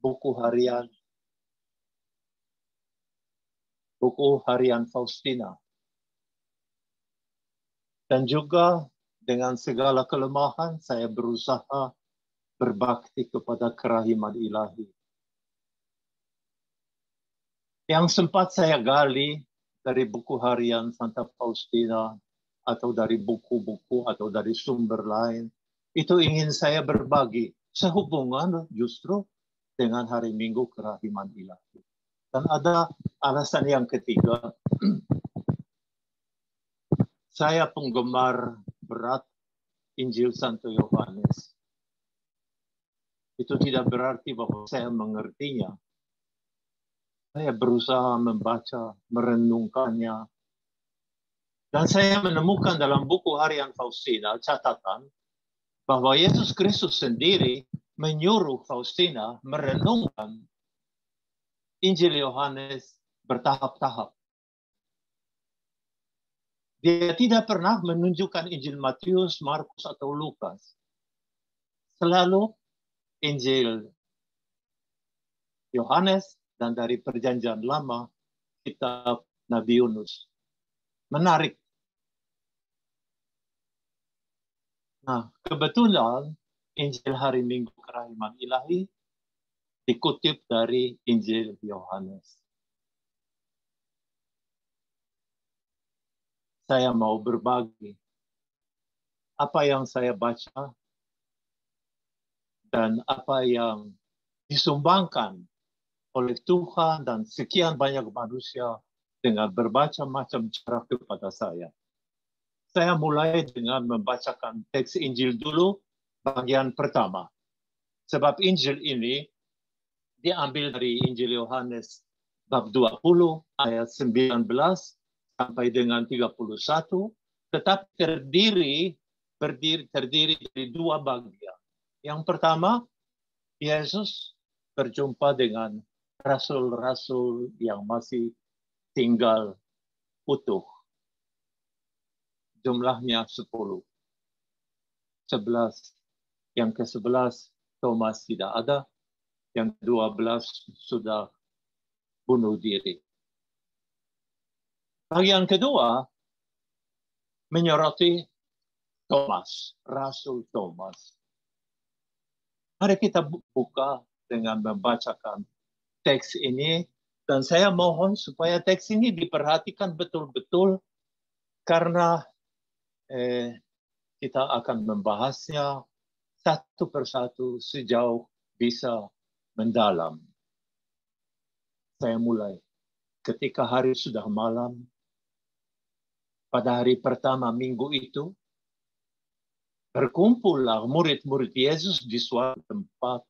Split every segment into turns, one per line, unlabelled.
buku harian Faustina. Dan juga dengan segala kelemahan saya berusaha berbakti kepada kerahiman ilahi. Yang sempat saya gali dari buku harian Santa Faustina atau dari buku-buku atau dari sumber lain, itu ingin saya berbagi sehubungan justru dengan hari Minggu kerahiman ilahi. Dan ada alasan yang ketiga. Saya penggemar berat Injil Santo Yohanes. Itu tidak berarti bahwa saya mengertinya. Saya berusaha membaca, merenungkannya. Dan saya menemukan dalam buku harian Faustina catatan bahwa Yesus Kristus sendiri menyuruh Faustina merenungkan Injil Yohanes bertahap-tahap. Dia tidak pernah menunjukkan Injil Matius, Markus, atau Lukas. Selalu Injil Yohanes dan dari Perjanjian Lama, kitab Nabi Yunus. Menarik. Nah, kebetulan Injil hari Minggu kerahiman ilahi dikutip dari Injil Yohanes. Saya mau berbagi apa yang saya baca dan apa yang disumbangkan oleh Tuhan dan sekian banyak manusia dengan berbagai-macam cara kepada saya. Saya mulai dengan membacakan teks Injil dulu, bagian pertama. Sebab Injil ini diambil dari Injil Yohanes bab 20 ayat 19 sampai dengan 31, tetapi terdiri dari dua bagian. Yang pertama, Yesus berjumpa dengan rasul-rasul yang masih tinggal utuh. Jumlahnya 10. 11. Yang ke-11 Thomas tidak ada. Yang ke-12 sudah bunuh diri. Bagian kedua menyoroti Thomas, Rasul Thomas. Mari kita buka dengan membacakan teks ini. Dan saya mohon supaya teks ini diperhatikan betul-betul karena kita akan membahasnya satu persatu sejauh bisa mendalam. Saya mulai. Ketika hari sudah malam, pada hari pertama minggu itu, berkumpullah murid-murid Yesus di suatu tempat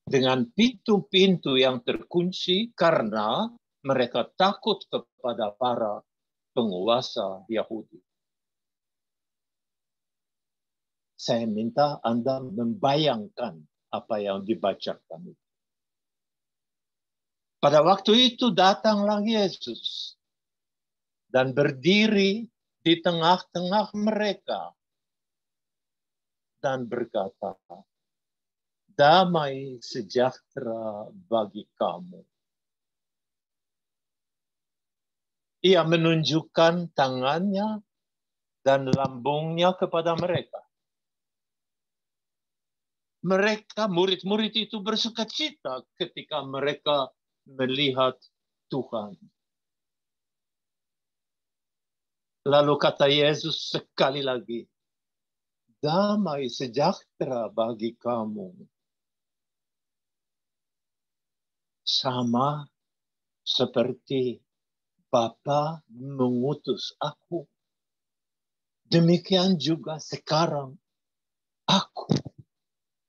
dengan pintu-pintu yang terkunci karena mereka takut kepada para penguasa Yahudi. Saya minta Anda membayangkan apa yang dibacakan itu. Pada waktu itu datanglah Yesus dan berdiri di tengah-tengah mereka dan berkata, "Damai sejahtera bagi kamu." Ia menunjukkan tangannya dan lambungnya kepada mereka. Mereka, murid-murid itu bersukacita ketika mereka melihat Tuhan. Lalu kata Yesus sekali lagi, "Damai sejahtera bagi kamu." Sama seperti Bapa mengutus aku, demikian juga sekarang aku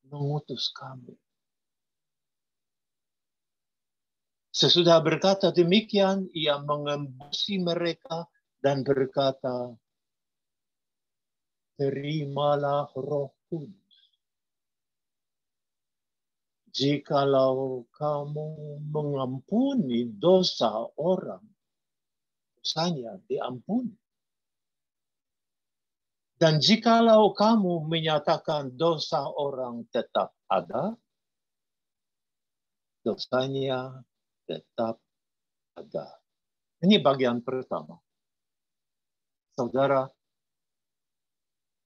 mengutus kamu. Sesudah berkata demikian, ia mengembusi mereka dan berkata, "Terimalah Roh Kudus. Jikalau kamu mengampuni dosa orang, dosanya diampuni. Dan jikalau kamu menyatakan dosa orang tetap ada, dosanya tetap ada. Ini bagian pertama. Saudara,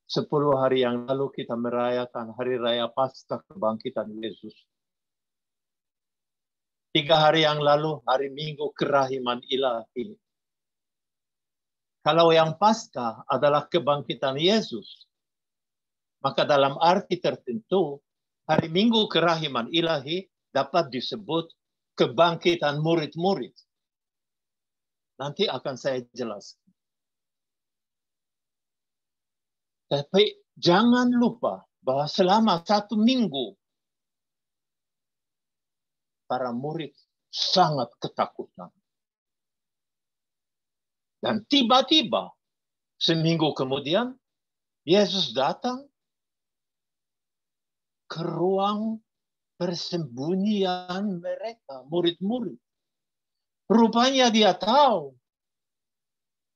10 hari yang lalu kita merayakan Hari Raya Paskah Kebangkitan Yesus. 3 hari yang lalu, hari Minggu Kerahiman Ilahi. Kalau yang Paskah adalah kebangkitan Yesus, maka dalam arti tertentu, hari Minggu Kerahiman Ilahi dapat disebut kebangkitan murid-murid. Nanti akan saya jelaskan. Tapi jangan lupa bahwa selama 1 minggu, para murid sangat ketakutan. Dan tiba-tiba, seminggu kemudian, Yesus datang ke ruang persembunyian mereka, murid-murid. Rupanya dia tahu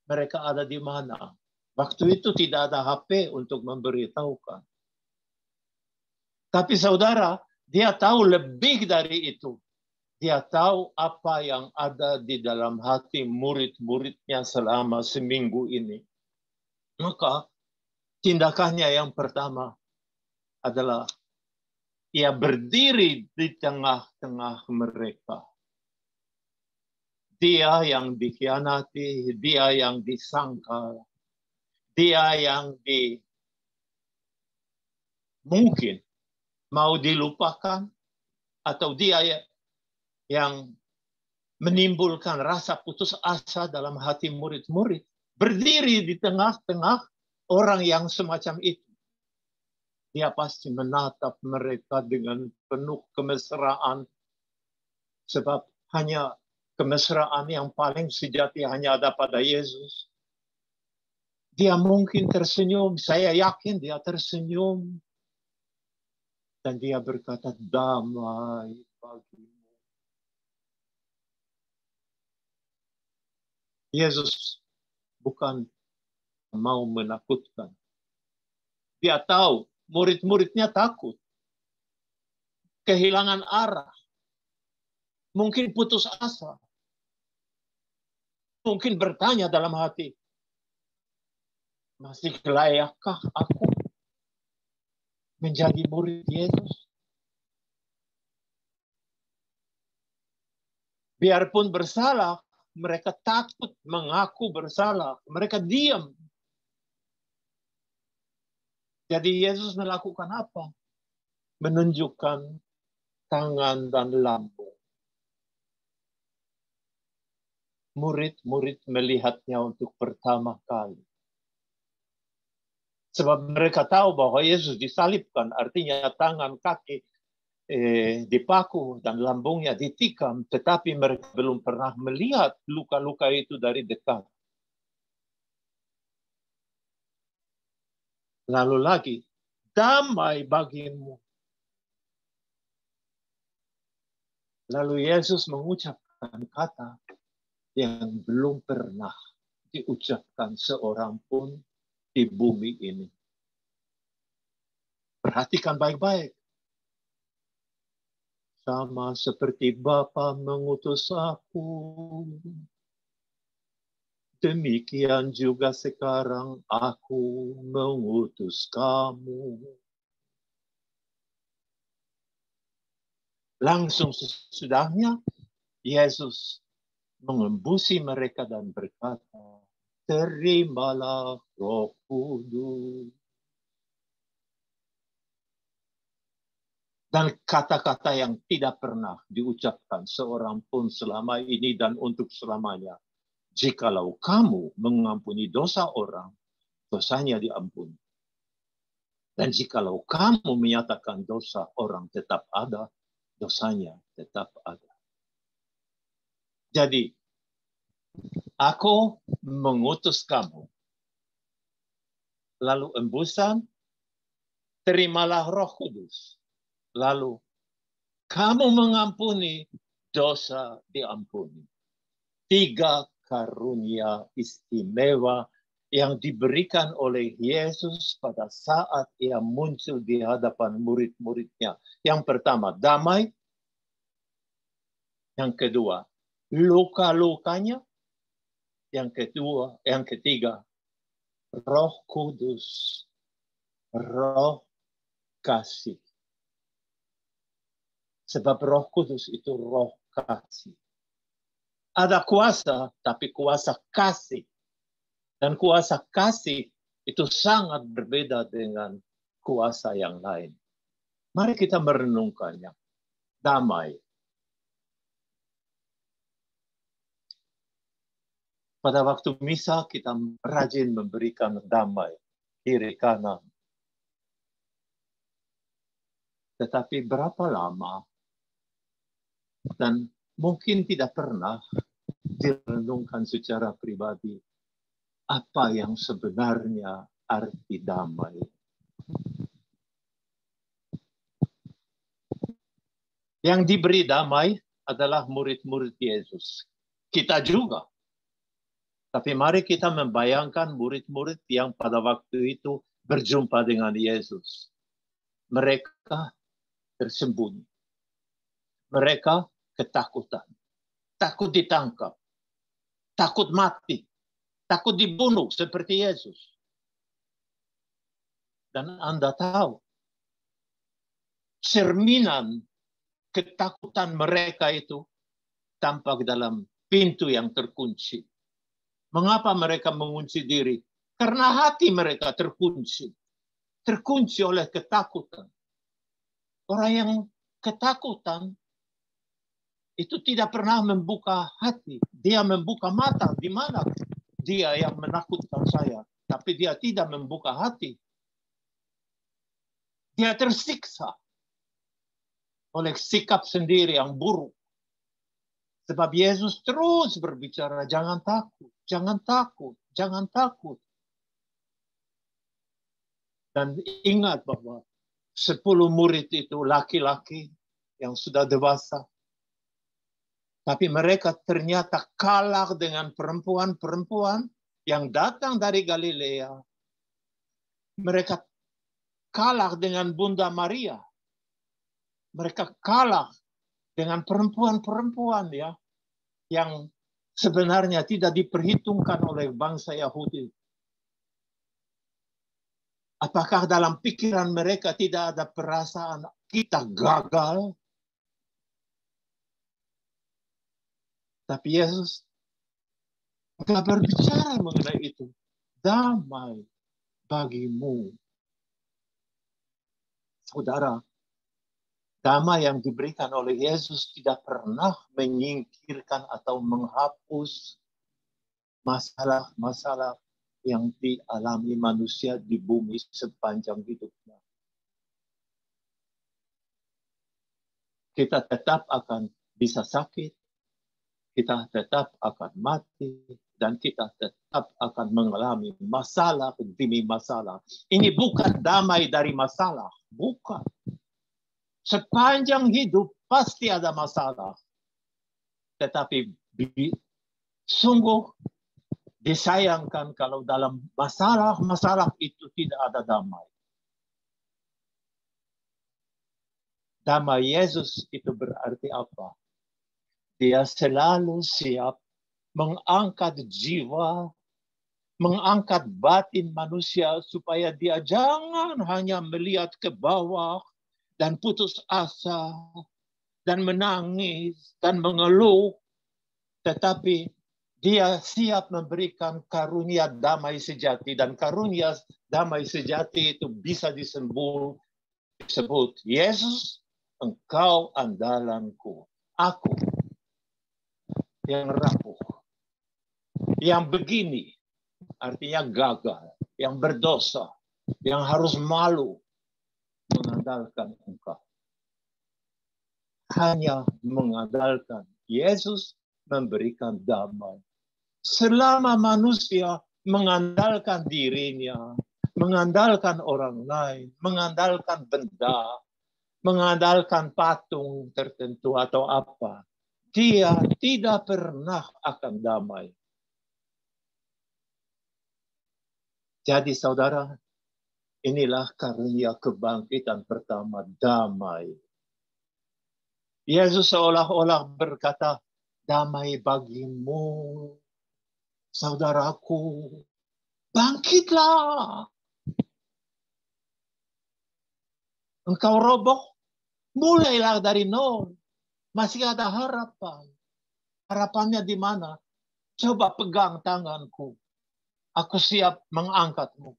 mereka ada di mana. Waktu itu tidak ada HP untuk memberitahukan. Tapi saudara, dia tahu lebih dari itu. Dia tahu apa yang ada di dalam hati murid-muridnya selama seminggu ini. Maka tindakannya yang pertama adalah ia berdiri di tengah-tengah mereka. Dia yang dikhianati, dia yang disangkal, dia yang mungkin mau dilupakan, atau dia yang menimbulkan rasa putus asa dalam hati murid-murid. Berdiri di tengah-tengah orang yang semacam itu. Dia pasti menatap mereka dengan penuh kemesraan. Sebab hanya kemesraan yang paling sejati hanya ada pada Yesus. Dia mungkin tersenyum, saya yakin dia tersenyum. Dan dia berkata, damai bagimu. Yesus bukan mau menakutkan. Dia tahu murid-muridnya takut. Kehilangan arah. Mungkin putus asa. Mungkin bertanya dalam hati, masih layakkah aku menjadi murid Yesus? Biarpun bersalah, mereka takut mengaku bersalah. Mereka diam. Jadi Yesus melakukan apa? Menunjukkan tangan dan lambung. Murid-murid melihatnya untuk pertama kali. Sebab mereka tahu bahwa Yesus disalibkan, artinya tangan, kaki dipaku dan lambungnya ditikam, tetapi mereka belum pernah melihat luka-luka itu dari dekat. Lalu lagi, damai bagimu. Lalu Yesus mengucapkan kata yang belum pernah diucapkan seorang pun di bumi ini. Perhatikan baik-baik. Sama seperti Bapa mengutus aku, demikian juga sekarang aku mengutus kamu. Langsung sesudahnya, Yesus mengembusi mereka dan berkata, terimalah Roh Kudus. Dan kata-kata yang tidak pernah diucapkan seorang pun selama ini dan untuk selamanya. Jikalau kamu mengampuni dosa orang, dosanya diampuni. Dan jikalau kamu menyatakan dosa orang tetap ada, dosanya tetap ada. Jadi, aku mengutus kamu. Lalu embusan, terimalah Roh Kudus. Lalu, kamu mengampuni, dosa diampuni. 3 karunia istimewa yang diberikan oleh Yesus pada saat ia muncul di hadapan murid-muridnya. Yang pertama, damai. Yang kedua, luka-lukanya. Yang ketiga, Roh Kudus, Roh kasih. Sebab Roh Kudus itu roh kasih. Ada kuasa, tapi kuasa kasih. Dan kuasa kasih itu sangat berbeda dengan kuasa yang lain. Mari kita merenungkannya. Damai. Pada waktu misa kita rajin memberikan damai kiri kanan. Tetapi berapa lama dan mungkin tidak pernah direnungkan secara pribadi apa yang sebenarnya arti damai. Yang diberi damai adalah murid-murid Yesus. Kita juga. Tapi mari kita membayangkan murid-murid yang pada waktu itu berjumpa dengan Yesus. Mereka tersembunyi. Mereka ketakutan. Takut ditangkap. Takut mati. Takut dibunuh seperti Yesus. Dan Anda tahu, cerminan ketakutan mereka itu tampak dalam pintu yang terkunci. Mengapa mereka mengunci diri? Karena hati mereka terkunci. Terkunci oleh ketakutan. Orang yang ketakutan itu tidak pernah membuka hati. Dia membuka mata. Di mana dia yang menakutkan saya? Tapi dia tidak membuka hati. Dia tersiksa oleh sikap sendiri yang buruk. Sebab Yesus terus berbicara, jangan takut, jangan takut, jangan takut. Dan ingat bahwa 10 murid itu laki-laki yang sudah dewasa. Tapi mereka ternyata kalah dengan perempuan-perempuan yang datang dari Galilea. Mereka kalah dengan Bunda Maria. Mereka kalah dengan perempuan-perempuan ya yang sebenarnya tidak diperhitungkan oleh bangsa Yahudi. Apakah dalam pikiran mereka tidak ada perasaan kita gagal? Tapi Yesus tidak berbicara mengenai itu. Damai bagimu. Saudara, damai yang diberikan oleh Yesus tidak pernah menyingkirkan atau menghapus masalah-masalah yang dialami manusia di bumi sepanjang hidupnya. Kita tetap akan bisa sakit, kita tetap akan mati, dan kita tetap akan mengalami masalah demi masalah. Ini bukan damai dari masalah, bukan. Sepanjang hidup pasti ada masalah. Tetapi sungguh disayangkan kalau dalam masalah-masalah itu tidak ada damai. Damai Yesus itu berarti apa? Dia selalu siap mengangkat jiwa, mengangkat batin manusia supaya dia jangan hanya melihat ke bawah dan putus asa dan menangis dan mengeluh, tetapi dia siap memberikan karunia damai sejati, dan karunia damai sejati itu bisa disebut Yesus, engkau andalanku, aku yang rapuh, yang begini, artinya gagal, yang berdosa, yang harus malu, mengandalkan engkau. Hanya mengandalkan Yesus memberikan damai. Selama manusia mengandalkan dirinya, mengandalkan orang lain, mengandalkan benda, mengandalkan patung tertentu atau apa, dia tidak pernah akan damai. Jadi saudara, inilah karunia kebangkitan pertama, damai. Yesus seolah-olah berkata, damai bagimu, saudaraku. Bangkitlah. Engkau roboh, mulailah dari nol. Masih ada harapan. Harapannya di mana? Coba pegang tanganku. Aku siap mengangkatmu.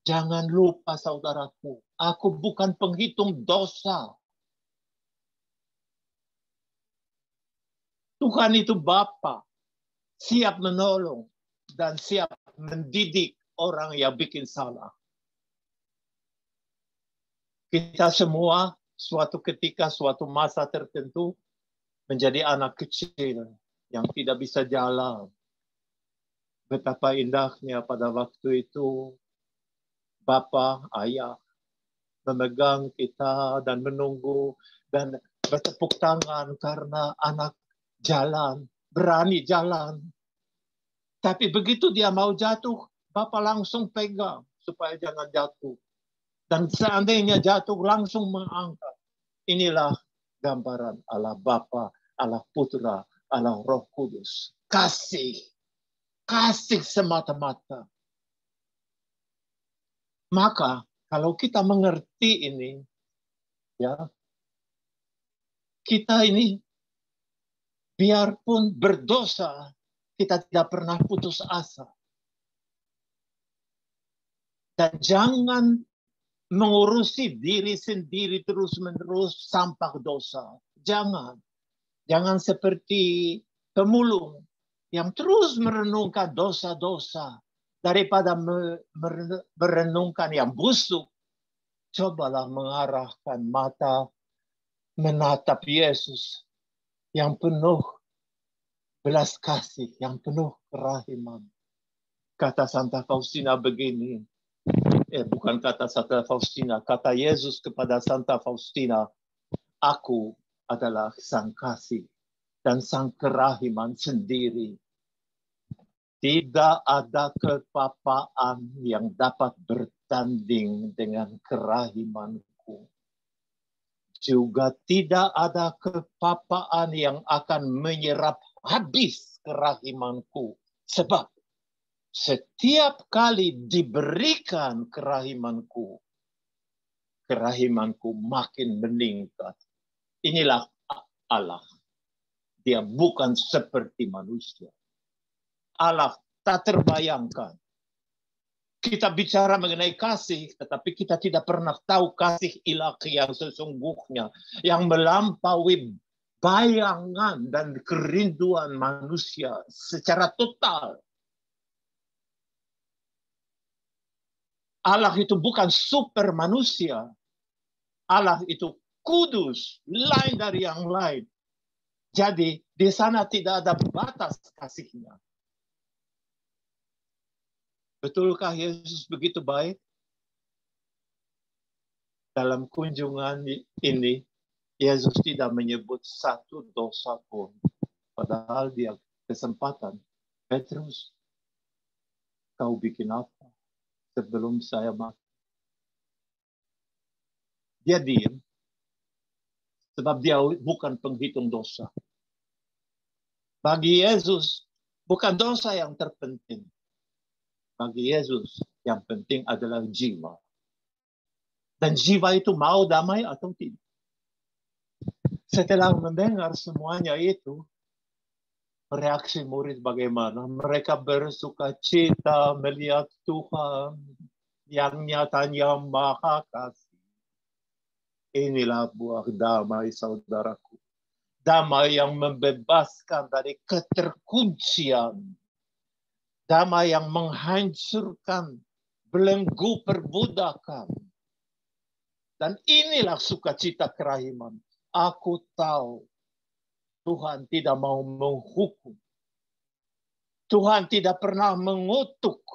Jangan lupa saudaraku, aku bukan penghitung dosa. Tuhan itu Bapa, siap menolong dan siap mendidik orang yang bikin salah. Kita semua suatu ketika, suatu masa tertentu menjadi anak kecil yang tidak bisa jalan. Betapa indahnya pada waktu itu Bapa, Ayah memegang kita dan menunggu dan bertepuk tangan karena anak jalan, berani jalan. Tapi begitu dia mau jatuh, Bapa langsung pegang supaya jangan jatuh. Dan seandainya jatuh langsung mengangkat. Inilah gambaran Allah Bapa, Allah Putra, Allah Roh Kudus. Kasih. Kasih semata-mata. Maka kalau kita mengerti ini, ya, kita ini biarpun berdosa, kita tidak pernah putus asa. Dan jangan mengurusi diri sendiri terus-menerus sampah dosa. Jangan. Jangan seperti pemulung yang terus merenungkan dosa-dosa daripada merenungkan yang busuk. Cobalah mengarahkan mata menatap Yesus yang penuh belas kasih, yang penuh kerahiman. Kata Santa Faustina begini, bukan kata Santa Faustina, kata Yesus kepada Santa Faustina, aku adalah sang kasih dan sang kerahiman sendiri. Tidak ada kepapaan yang dapat bertanding dengan kerahimanku. Juga tidak ada kepapaan yang akan menyerap habis kerahimanku. Sebab setiap kali diberikan kerahimanku, kerahimanku makin meningkat. Inilah Allah. Dia bukan seperti manusia. Allah tak terbayangkan. Kita bicara mengenai kasih, tetapi kita tidak pernah tahu kasih ilahi yang sesungguhnya, yang melampaui bayangan dan kerinduan manusia secara total. Allah itu bukan super manusia. Allah itu kudus, lain dari yang lain. Jadi di sana tidak ada batas kasihnya. Betulkah Yesus begitu baik? Dalam kunjungan ini, Yesus tidak menyebut satu dosa pun. Padahal dia kesempatan. Petrus, kau bikin apa sebelum saya mati? Dia diam. Sebab dia bukan penghitung dosa. Bagi Yesus, bukan dosa yang terpenting. Bagi Yesus, yang penting adalah jiwa. Dan jiwa itu mau damai atau tidak. Setelah mendengar semuanya itu, reaksi murid bagaimana? Mereka bersuka cita melihat Tuhan yang nyatanya maha kasih. Inilah buah damai, saudaraku. Damai yang membebaskan dari keterkuncian. Damai yang menghancurkan belenggu perbudakan. Dan inilah sukacita kerahiman. Aku tahu Tuhan tidak mau menghukum. Tuhan tidak pernah mengutuk.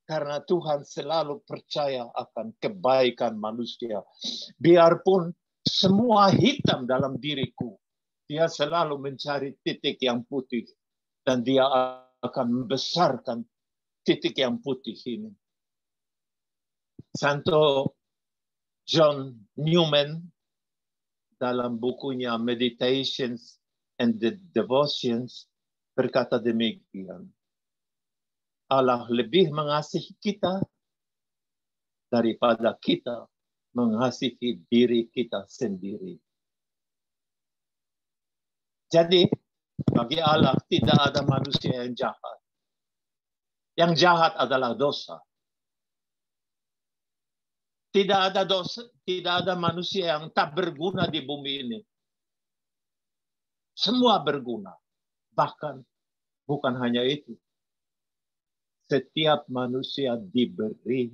Karena Tuhan selalu percaya akan kebaikan manusia. Biarpun semua hitam dalam diriku, dia selalu mencari titik yang putih. Dan dia akan membesarkan titik yang putih ini. Santo John Newman dalam bukunya Meditations and the Devotions berkata demikian. Allah lebih mengasihi kita daripada kita mengasihi diri kita sendiri. Jadi, bagi Allah tidak ada manusia yang jahat. Yang jahat adalah dosa. Tidak ada dosa, tidak ada manusia yang tak berguna di bumi ini. Semua berguna. Bahkan bukan hanya itu. Setiap manusia diberi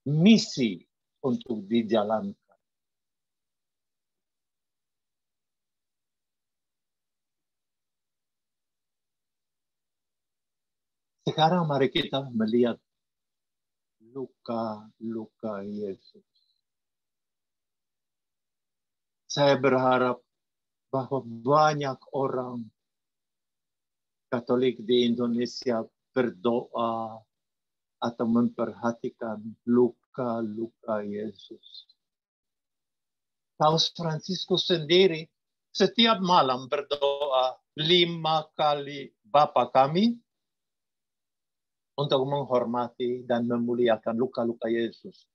misi untuk dijalankan. Sekarang mari kita melihat luka-luka Yesus. Saya berharap bahwa banyak orang Katolik di Indonesia berdoa atau memperhatikan luka-luka Yesus. Paus Fransiskus sendiri setiap malam berdoa 5 kali Bapa kami untuk menghormati dan memuliakan luka-luka Yesus.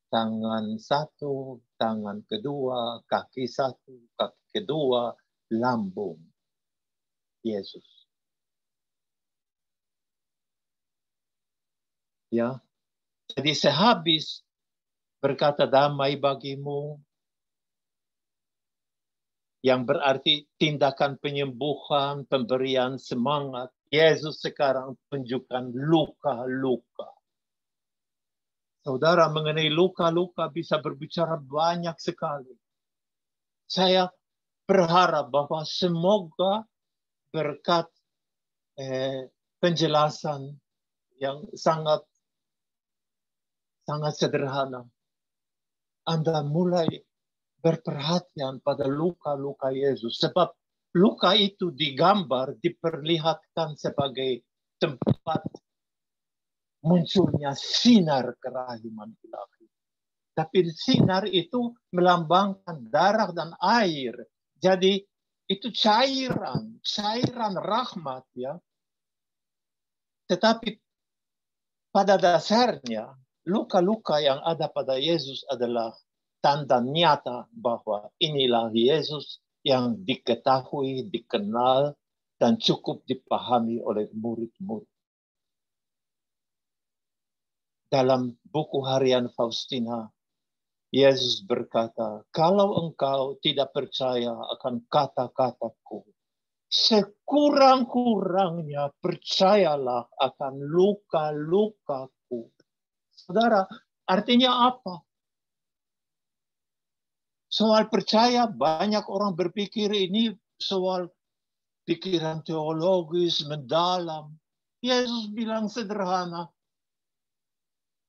Tangan satu, tangan kedua, kaki satu, kaki kedua, lambung Yesus. Ya, jadi sehabis berkata damai bagimu, yang berarti tindakan penyembuhan, pemberian semangat. Yesus sekarang tunjukkan luka-luka. Saudara, mengenai luka-luka bisa berbicara banyak sekali. Saya berharap bahwa semoga berkat penjelasan yang sangat sederhana, Anda mulai berperhatian pada luka-luka Yesus. Sebab luka itu digambar, diperlihatkan sebagai tempat munculnya sinar kerahiman ilahi. Tapi sinar itu melambangkan darah dan air. Jadi itu cairan rahmat ya. Tetapi pada dasarnya luka-luka yang ada pada Yesus adalah tanda nyata bahwa inilah Yesus yang diketahui, dikenal, dan cukup dipahami oleh murid-murid. Dalam buku harian Faustina, Yesus berkata, kalau engkau tidak percaya akan kata-kataku, sekurang-kurangnya percayalah akan luka-lukaku. Saudara, artinya apa? Soal percaya, banyak orang berpikir ini soal pikiran teologis, mendalam. Yesus bilang sederhana,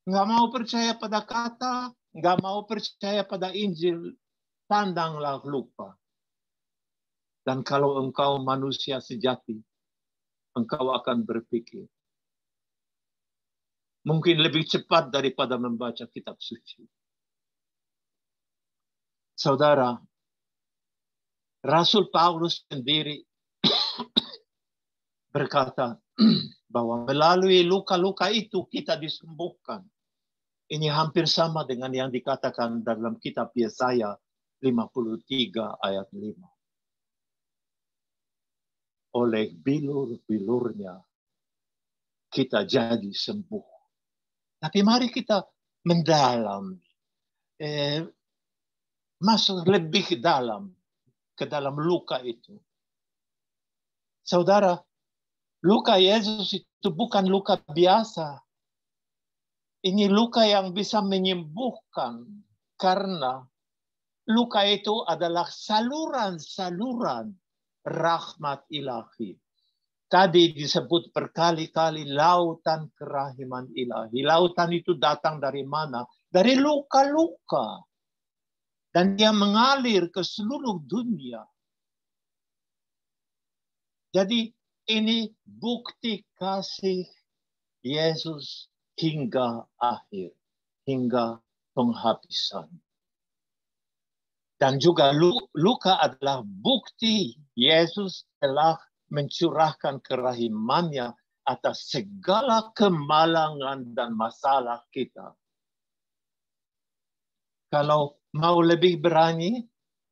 nggak mau percaya pada kata, nggak mau percaya pada Injil, pandanglah luka. Dan kalau engkau manusia sejati, engkau akan berpikir. Mungkin lebih cepat daripada membaca kitab suci. Saudara, Rasul Paulus sendiri berkata bahwa melalui luka-luka itu kita disembuhkan. Ini hampir sama dengan yang dikatakan dalam kitab Yesaya 53 ayat 5. Oleh bilur-bilurnya kita jadi sembuh. Tapi mari kita mendalam, masuk lebih dalam ke dalam luka itu. Saudara, luka Yesus itu bukan luka biasa. Ini luka yang bisa menyembuhkan karena luka itu adalah saluran-saluran rahmat ilahi. Tadi disebut berkali-kali lautan kerahiman ilahi. Lautan itu datang dari mana? Dari luka-luka. Dan dia mengalir ke seluruh dunia. Jadi ini bukti kasih Yesus hingga akhir. Hingga penghabisan. Dan juga luka adalah bukti Yesus telah mencurahkan kerahimannya atas segala kemalangan dan masalah kita. Kalau mau lebih berani,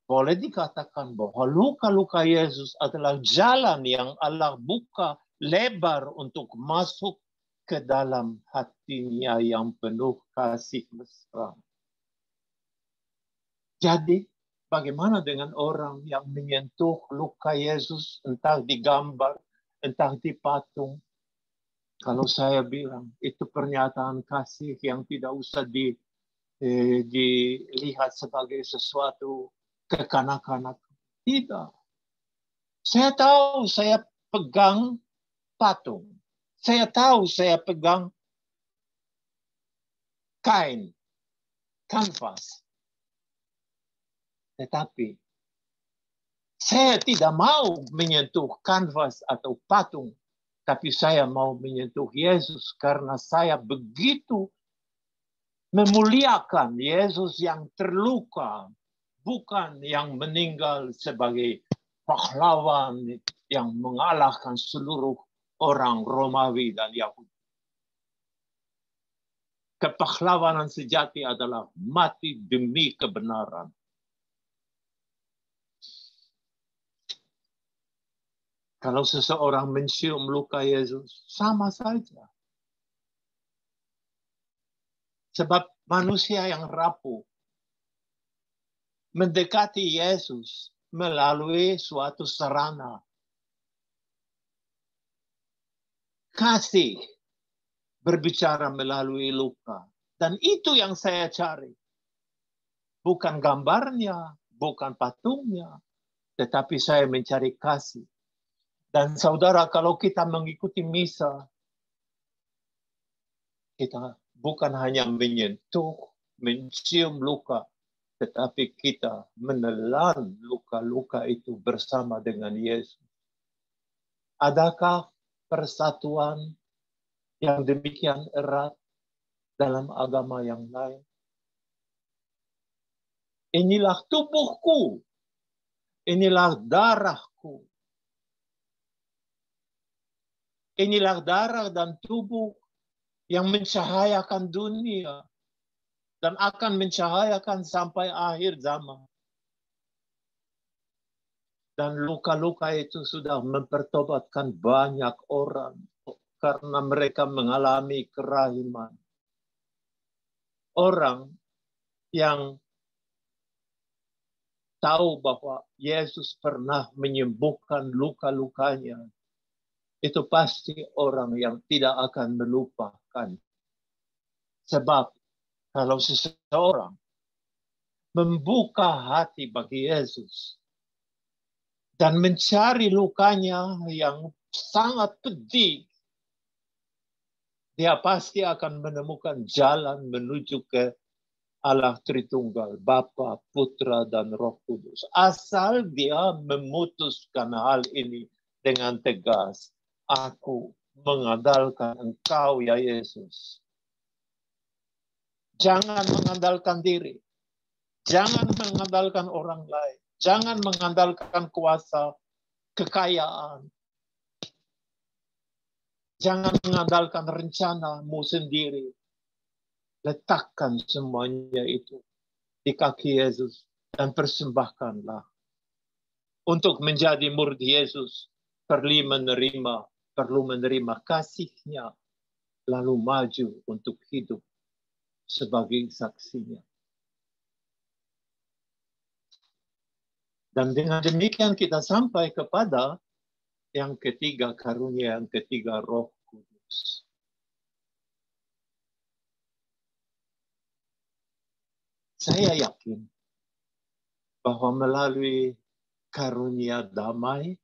boleh dikatakan bahwa luka-luka Yesus adalah jalan yang Allah buka lebar untuk masuk ke dalam hatinya yang penuh kasih mesra. Jadi, bagaimana dengan orang yang menyentuh luka Yesus, entah di gambar, entah di patung? Kalau saya bilang, itu pernyataan kasih yang tidak usah dilihat sebagai sesuatu kekanak-kanak. Tidak. Saya tahu saya pegang patung. Saya tahu saya pegang kain, kanvas. Tetapi saya tidak mau menyentuh kanvas atau patung, tapi saya mau menyentuh Yesus karena saya begitu memuliakan Yesus yang terluka, bukan yang meninggal sebagai pahlawan yang mengalahkan seluruh orang Romawi dan Yahudi. Kepahlawanan sejati adalah mati demi kebenaran. Kalau seseorang mencium luka Yesus, sama saja. Sebab manusia yang rapuh mendekati Yesus melalui suatu sarana. Kasih berbicara melalui luka. Dan itu yang saya cari. Bukan gambarnya, bukan patungnya, tetapi saya mencari kasih. Dan saudara, kalau kita mengikuti misa, kita bukan hanya menyentuh, mencium luka, tetapi kita menelan luka-luka itu bersama dengan Yesus. Adakah persatuan yang demikian erat dalam agama yang lain? Inilah tubuhku, inilah darahku. Inilah darah dan tubuh yang mencahayakan dunia dan akan mencahayakan sampai akhir zaman. Dan luka-luka itu sudah mempertobatkan banyak orang karena mereka mengalami kerahiman. Orang yang tahu bahwa Yesus pernah menyembuhkan luka-lukanya, itu pasti orang yang tidak akan melupakan. Sebab kalau seseorang membuka hati bagi Yesus dan mencari lukanya yang sangat pedih, dia pasti akan menemukan jalan menuju ke Allah Tritunggal, Bapa, Putra, dan Roh Kudus. Asal dia memutuskan hal ini dengan tegas. Aku mengandalkan Engkau, ya Yesus. Jangan mengandalkan diri. Jangan mengandalkan orang lain. Jangan mengandalkan kuasa, kekayaan. Jangan mengandalkan rencanamu sendiri. Letakkan semuanya itu di kaki Yesus dan persembahkanlah. Untuk menjadi murid Yesus, perlu menerima kasih-Nya, lalu maju untuk hidup sebagai saksinya. Dan dengan demikian kita sampai kepada yang ketiga, karunia yang ketiga, Roh Kudus. Saya yakin bahwa melalui karunia damai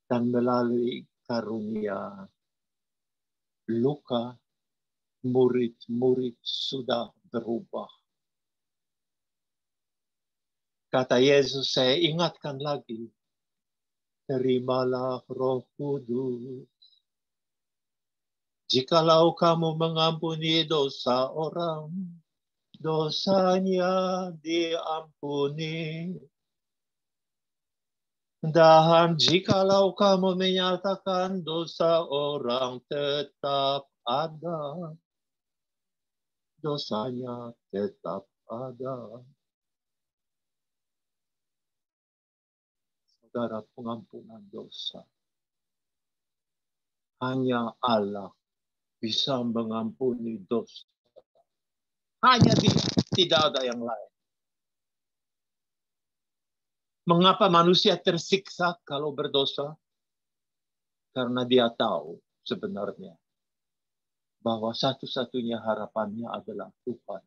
dan melalui karunia luka, murid-murid sudah berubah. Kata Yesus, saya ingatkan lagi, terimalah Roh Kudus. Jikalau kamu mengampuni dosa orang, dosanya diampuni. Dan jikalau kamu menyatakan dosa orang tetap ada, dosanya tetap ada. Saudara, pengampunan dosa. Hanya Allah bisa mengampuni dosa. Hanya Dia, tidak ada yang lain. Mengapa manusia tersiksa kalau berdosa? Karena dia tahu sebenarnya bahwa satu-satunya harapannya adalah Tuhan.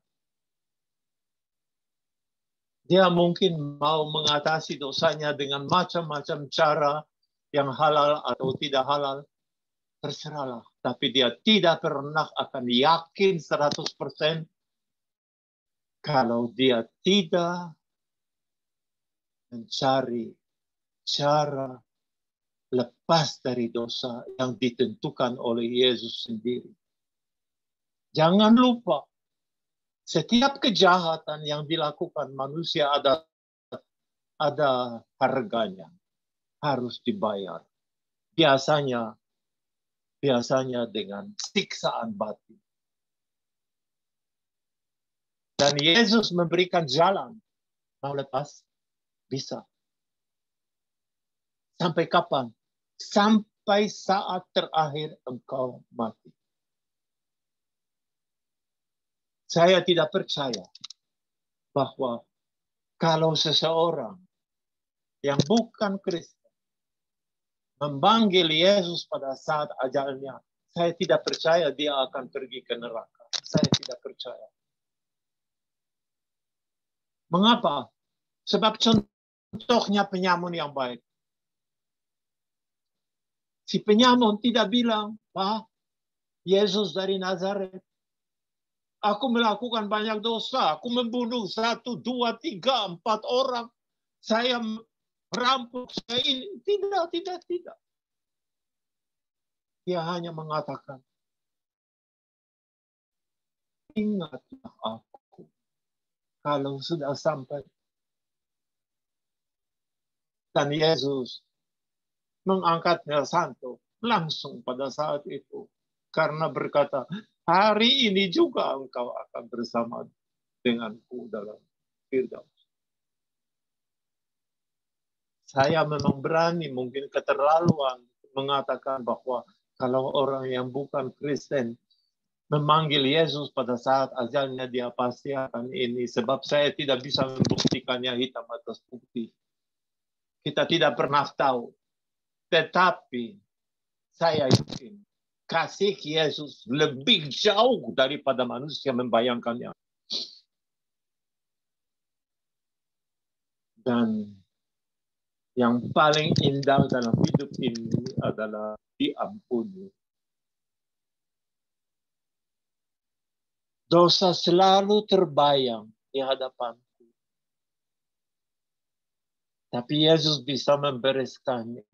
Dia mungkin mau mengatasi dosanya dengan macam-macam cara yang halal atau tidak halal. Terserahlah. Tapi dia tidak pernah akan yakin 100% kalau dia tidak mencari cara lepas dari dosa yang ditentukan oleh Yesus sendiri. Jangan lupa, setiap kejahatan yang dilakukan manusia ada harganya, harus dibayar. Biasanya dengan siksaan batin. Dan Yesus memberikan jalan. Mau lepas? Bisa. Sampai kapan? Sampai saat terakhir engkau mati. Saya tidak percaya bahwa kalau seseorang yang bukan Kristen memanggil Yesus pada saat ajalnya, saya tidak percaya dia akan pergi ke neraka. Saya tidak percaya. Mengapa? Sebab contohnya penyamun yang baik. Si penyamun tidak bilang, Pak, Yesus dari Nazaret, aku melakukan banyak dosa, aku membunuh 1, 2, 3, 4 orang, saya merampok, saya ini. Tidak. Dia hanya mengatakan, ingatlah aku kalau sudah sampai. Dan Yesus mengangkatnya santo langsung pada saat itu. Karena berkata, hari ini juga engkau akan bersama denganku dalam Firdaus. Saya memang berani, mungkin keterlaluan, mengatakan bahwa kalau orang yang bukan Kristen memanggil Yesus pada saat ajalnya, dia pasti akan ini. Sebab saya tidak bisa membuktikannya hitam atas putih. Kita tidak pernah tahu. Tetapi saya yakin kasih Yesus lebih jauh daripada manusia membayangkannya. Dan yang paling indah dalam hidup ini adalah diampuni. Dosa selalu terbayang di hadapanku. Tapi Yesus bisa membereskannya.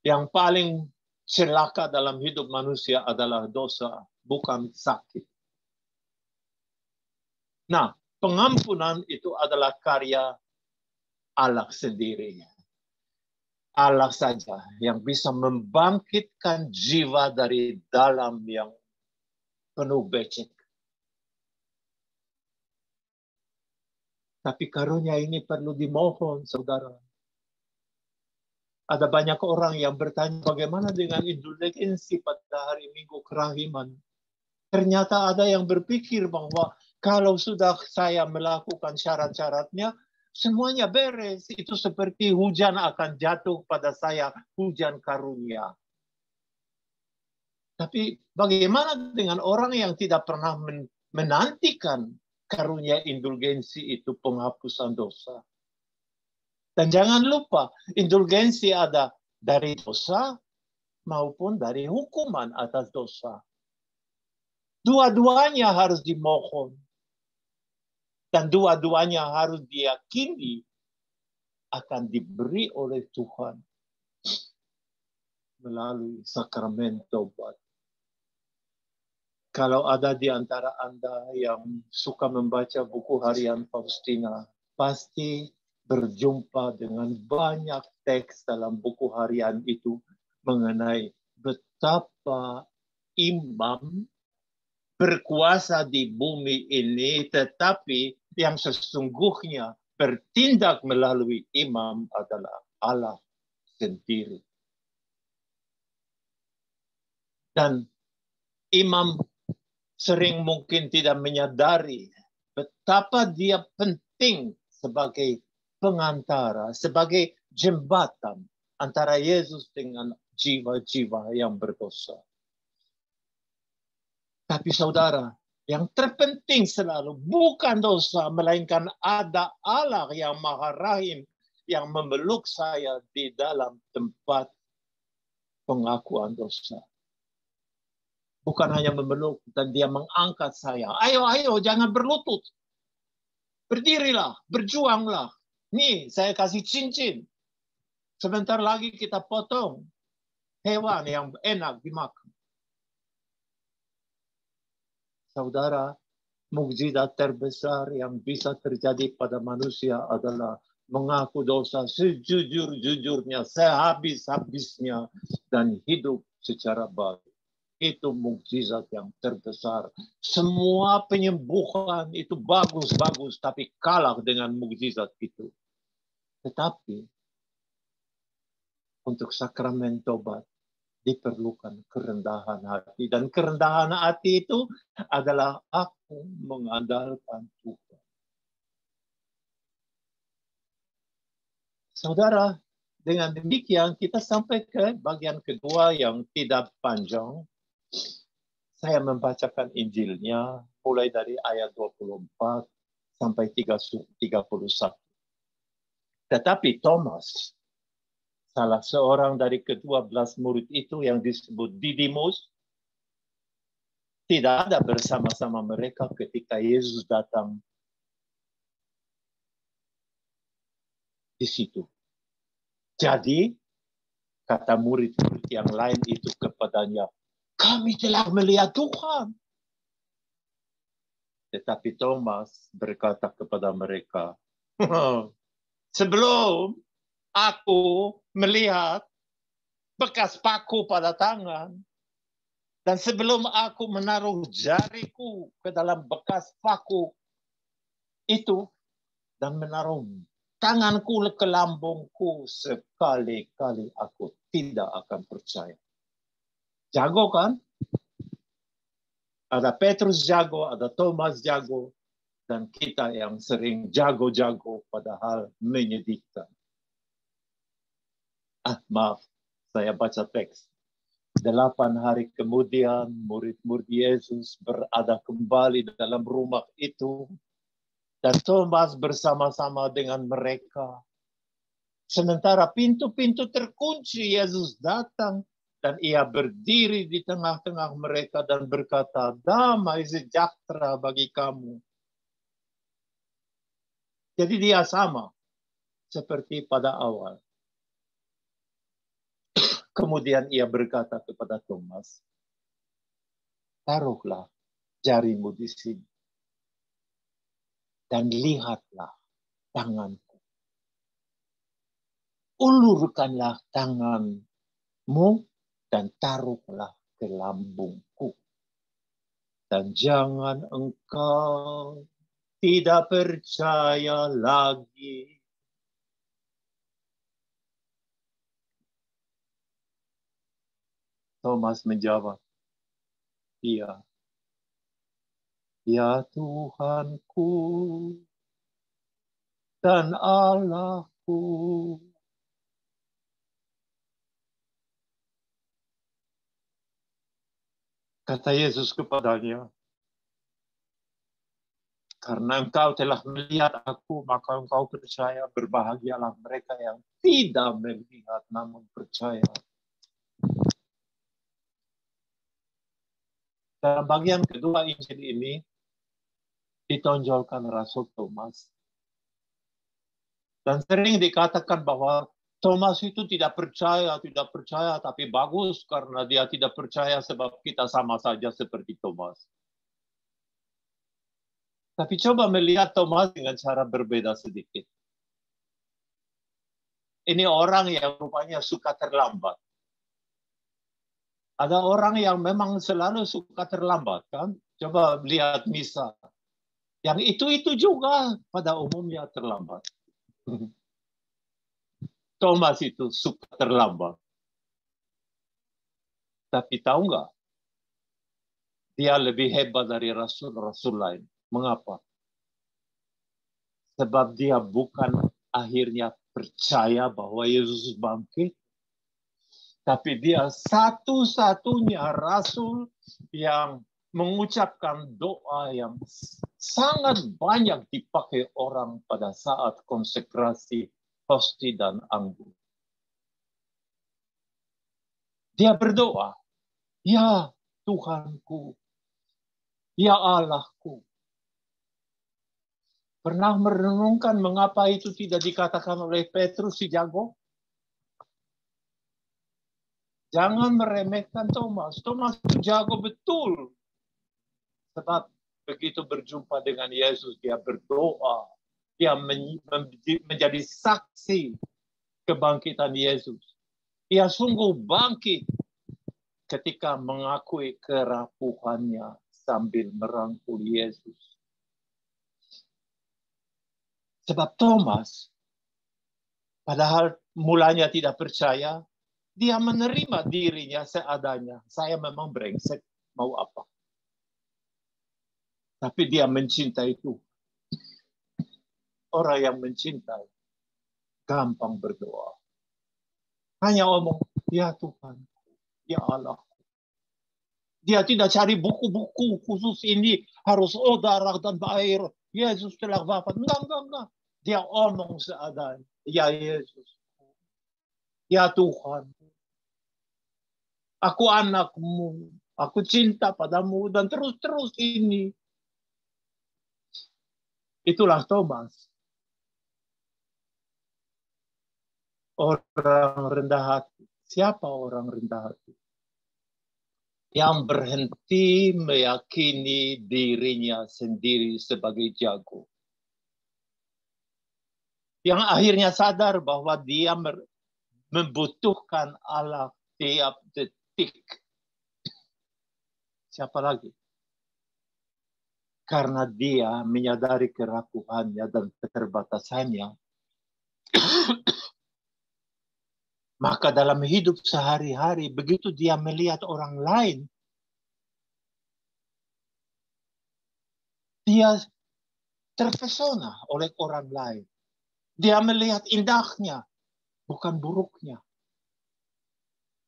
Yang paling celaka dalam hidup manusia adalah dosa, bukan sakit. Nah, pengampunan itu adalah karya Allah sendiri. Allah saja yang bisa membangkitkan jiwa dari dalam yang penuh becek. Tapi karunia ini perlu dimohon, saudara. Ada banyak orang yang bertanya bagaimana dengan indulgensi pada hari Minggu Kerahiman. Ternyata ada yang berpikir bahwa kalau sudah saya melakukan syarat-syaratnya, semuanya beres. Itu seperti hujan akan jatuh pada saya, hujan karunia. Tapi bagaimana dengan orang yang tidak pernah menantikan karunia indulgensi itu, penghapusan dosa? Dan jangan lupa, indulgensi ada dari dosa maupun dari hukuman atas dosa. Dua-duanya harus dimohon. Dan dua-duanya harus diyakini akan diberi oleh Tuhan melalui sakramen tobat. Kalau ada di antara Anda yang suka membaca buku harian Faustina, pasti berjumpa dengan banyak teks dalam buku harian itu mengenai betapa imam berkuasa di bumi ini, tetapi yang sesungguhnya bertindak melalui imam adalah Allah sendiri. Dan imam sering mungkin tidak menyadari betapa dia penting sebagai pengantara, sebagai jembatan antara Yesus dengan jiwa-jiwa yang berdosa. Tapi saudara, yang terpenting selalu bukan dosa, melainkan ada Allah yang Maha Rahim yang memeluk saya di dalam tempat pengakuan dosa. Bukan hanya memeluk, dan dia mengangkat saya. Ayo, jangan berlutut. Berdirilah, berjuanglah. Nih, saya kasih cincin. Sebentar lagi kita potong hewan yang enak dimakan. Saudara, mukjizat terbesar yang bisa terjadi pada manusia adalah mengaku dosa sejujur-jujurnya, sehabis-habisnya, dan hidup secara baru. Itu mukjizat yang terbesar. Semua penyembuhan itu bagus-bagus, tapi kalah dengan mukjizat itu. Tetapi untuk sakramen tobat diperlukan kerendahan hati. Dan kerendahan hati itu adalah aku mengandalkan Tuhan. Saudara, dengan demikian kita sampai ke bagian kedua yang tidak panjang. Saya membacakan Injilnya mulai dari ayat 24 sampai 31. Tetapi Thomas, salah seorang dari ke-12 murid itu yang disebut Didimus, tidak ada bersama-sama mereka ketika Yesus datang di situ. Jadi, kata murid-murid yang lain itu kepadanya, kami telah melihat Tuhan. Tetapi Thomas berkata kepada mereka, sebelum aku melihat bekas paku pada tangan, dan sebelum aku menaruh jariku ke dalam bekas paku itu, dan menaruh tanganku ke lambungku, sekali-kali aku tidak akan percaya. Jago kan? Ada Petrus jago, ada Thomas jago, dan kita yang sering jago-jago padahal menyedihkan. Maaf, saya baca teks. 8 hari kemudian murid-murid Yesus berada kembali dalam rumah itu, dan Thomas bersama-sama dengan mereka. Sementara pintu-pintu terkunci, Yesus datang dan ia berdiri di tengah-tengah mereka dan berkata, damai sejahtera bagi kamu. Jadi dia sama seperti pada awal. Kemudian ia berkata kepada Thomas, taruhlah jarimu di sini dan lihatlah tanganku. Ulurkanlah tanganmu dan taruhlah ke lambungku. Dan jangan engkau tidak percaya lagi. Thomas menjawab, iya. Ya Tuhanku dan Allahku. Kata Yesus kepadanya, karena engkau telah melihat aku, maka engkau percaya. Berbahagialah mereka yang tidak melihat namun percaya. Dalam bagian kedua Injil ini ditonjolkan Rasul Thomas. Dan sering dikatakan bahwa Thomas itu tidak percaya, tapi bagus karena dia tidak percaya sebab kita sama saja seperti Thomas. Tapi coba melihat Thomas dengan cara berbeda sedikit. Ini orang yang rupanya suka terlambat. Ada orang yang memang selalu suka terlambat, kan? Coba lihat Misa. Yang itu juga pada umumnya terlambat. Thomas itu suka terlambat. Tapi tahu nggak? Dia lebih hebat dari rasul-rasul lain. Mengapa? Sebab dia bukan akhirnya percaya bahwa Yesus bangkit. Tapi dia satu-satunya rasul yang mengucapkan doa yang sangat banyak dipakai orang pada saat konsekrasi hosti dan anggur. Dia berdoa, ya Tuhanku, ya Allahku. Pernah merenungkan mengapa itu tidak dikatakan oleh Petrus si jago? Jangan meremehkan Thomas. Thomas itu jago betul. Sebab begitu berjumpa dengan Yesus, dia berdoa. Dia menjadi saksi kebangkitan Yesus. Dia sungguh bangkit ketika mengakui kerapuhannya sambil merangkul Yesus. Sebab Thomas, padahal mulanya tidak percaya, dia menerima dirinya seadanya. Saya memang brengsek, mau apa? Tapi dia mencintai Tuhan. Orang yang mencintai, gampang berdoa. Hanya omong, ya Tuhan, ya Allah. Dia tidak cari buku-buku khusus ini, harus darah dan air. Yesus telah wafat. Enggak. Dia omong seadanya. Ya Yesus. Ya Tuhan. Aku anakmu. Aku cinta padamu. Dan terus ini. Itulah Thomas. Orang rendah hati. Siapa orang rendah hati? Yang berhenti meyakini dirinya sendiri sebagai jago. Yang akhirnya sadar bahwa dia membutuhkan Allah tiap detik. Siapa lagi? Karena dia menyadari kerapuhannya dan keterbatasannya. Maka dalam hidup sehari-hari, begitu dia melihat orang lain, dia terpesona oleh orang lain. Dia melihat indahnya, bukan buruknya.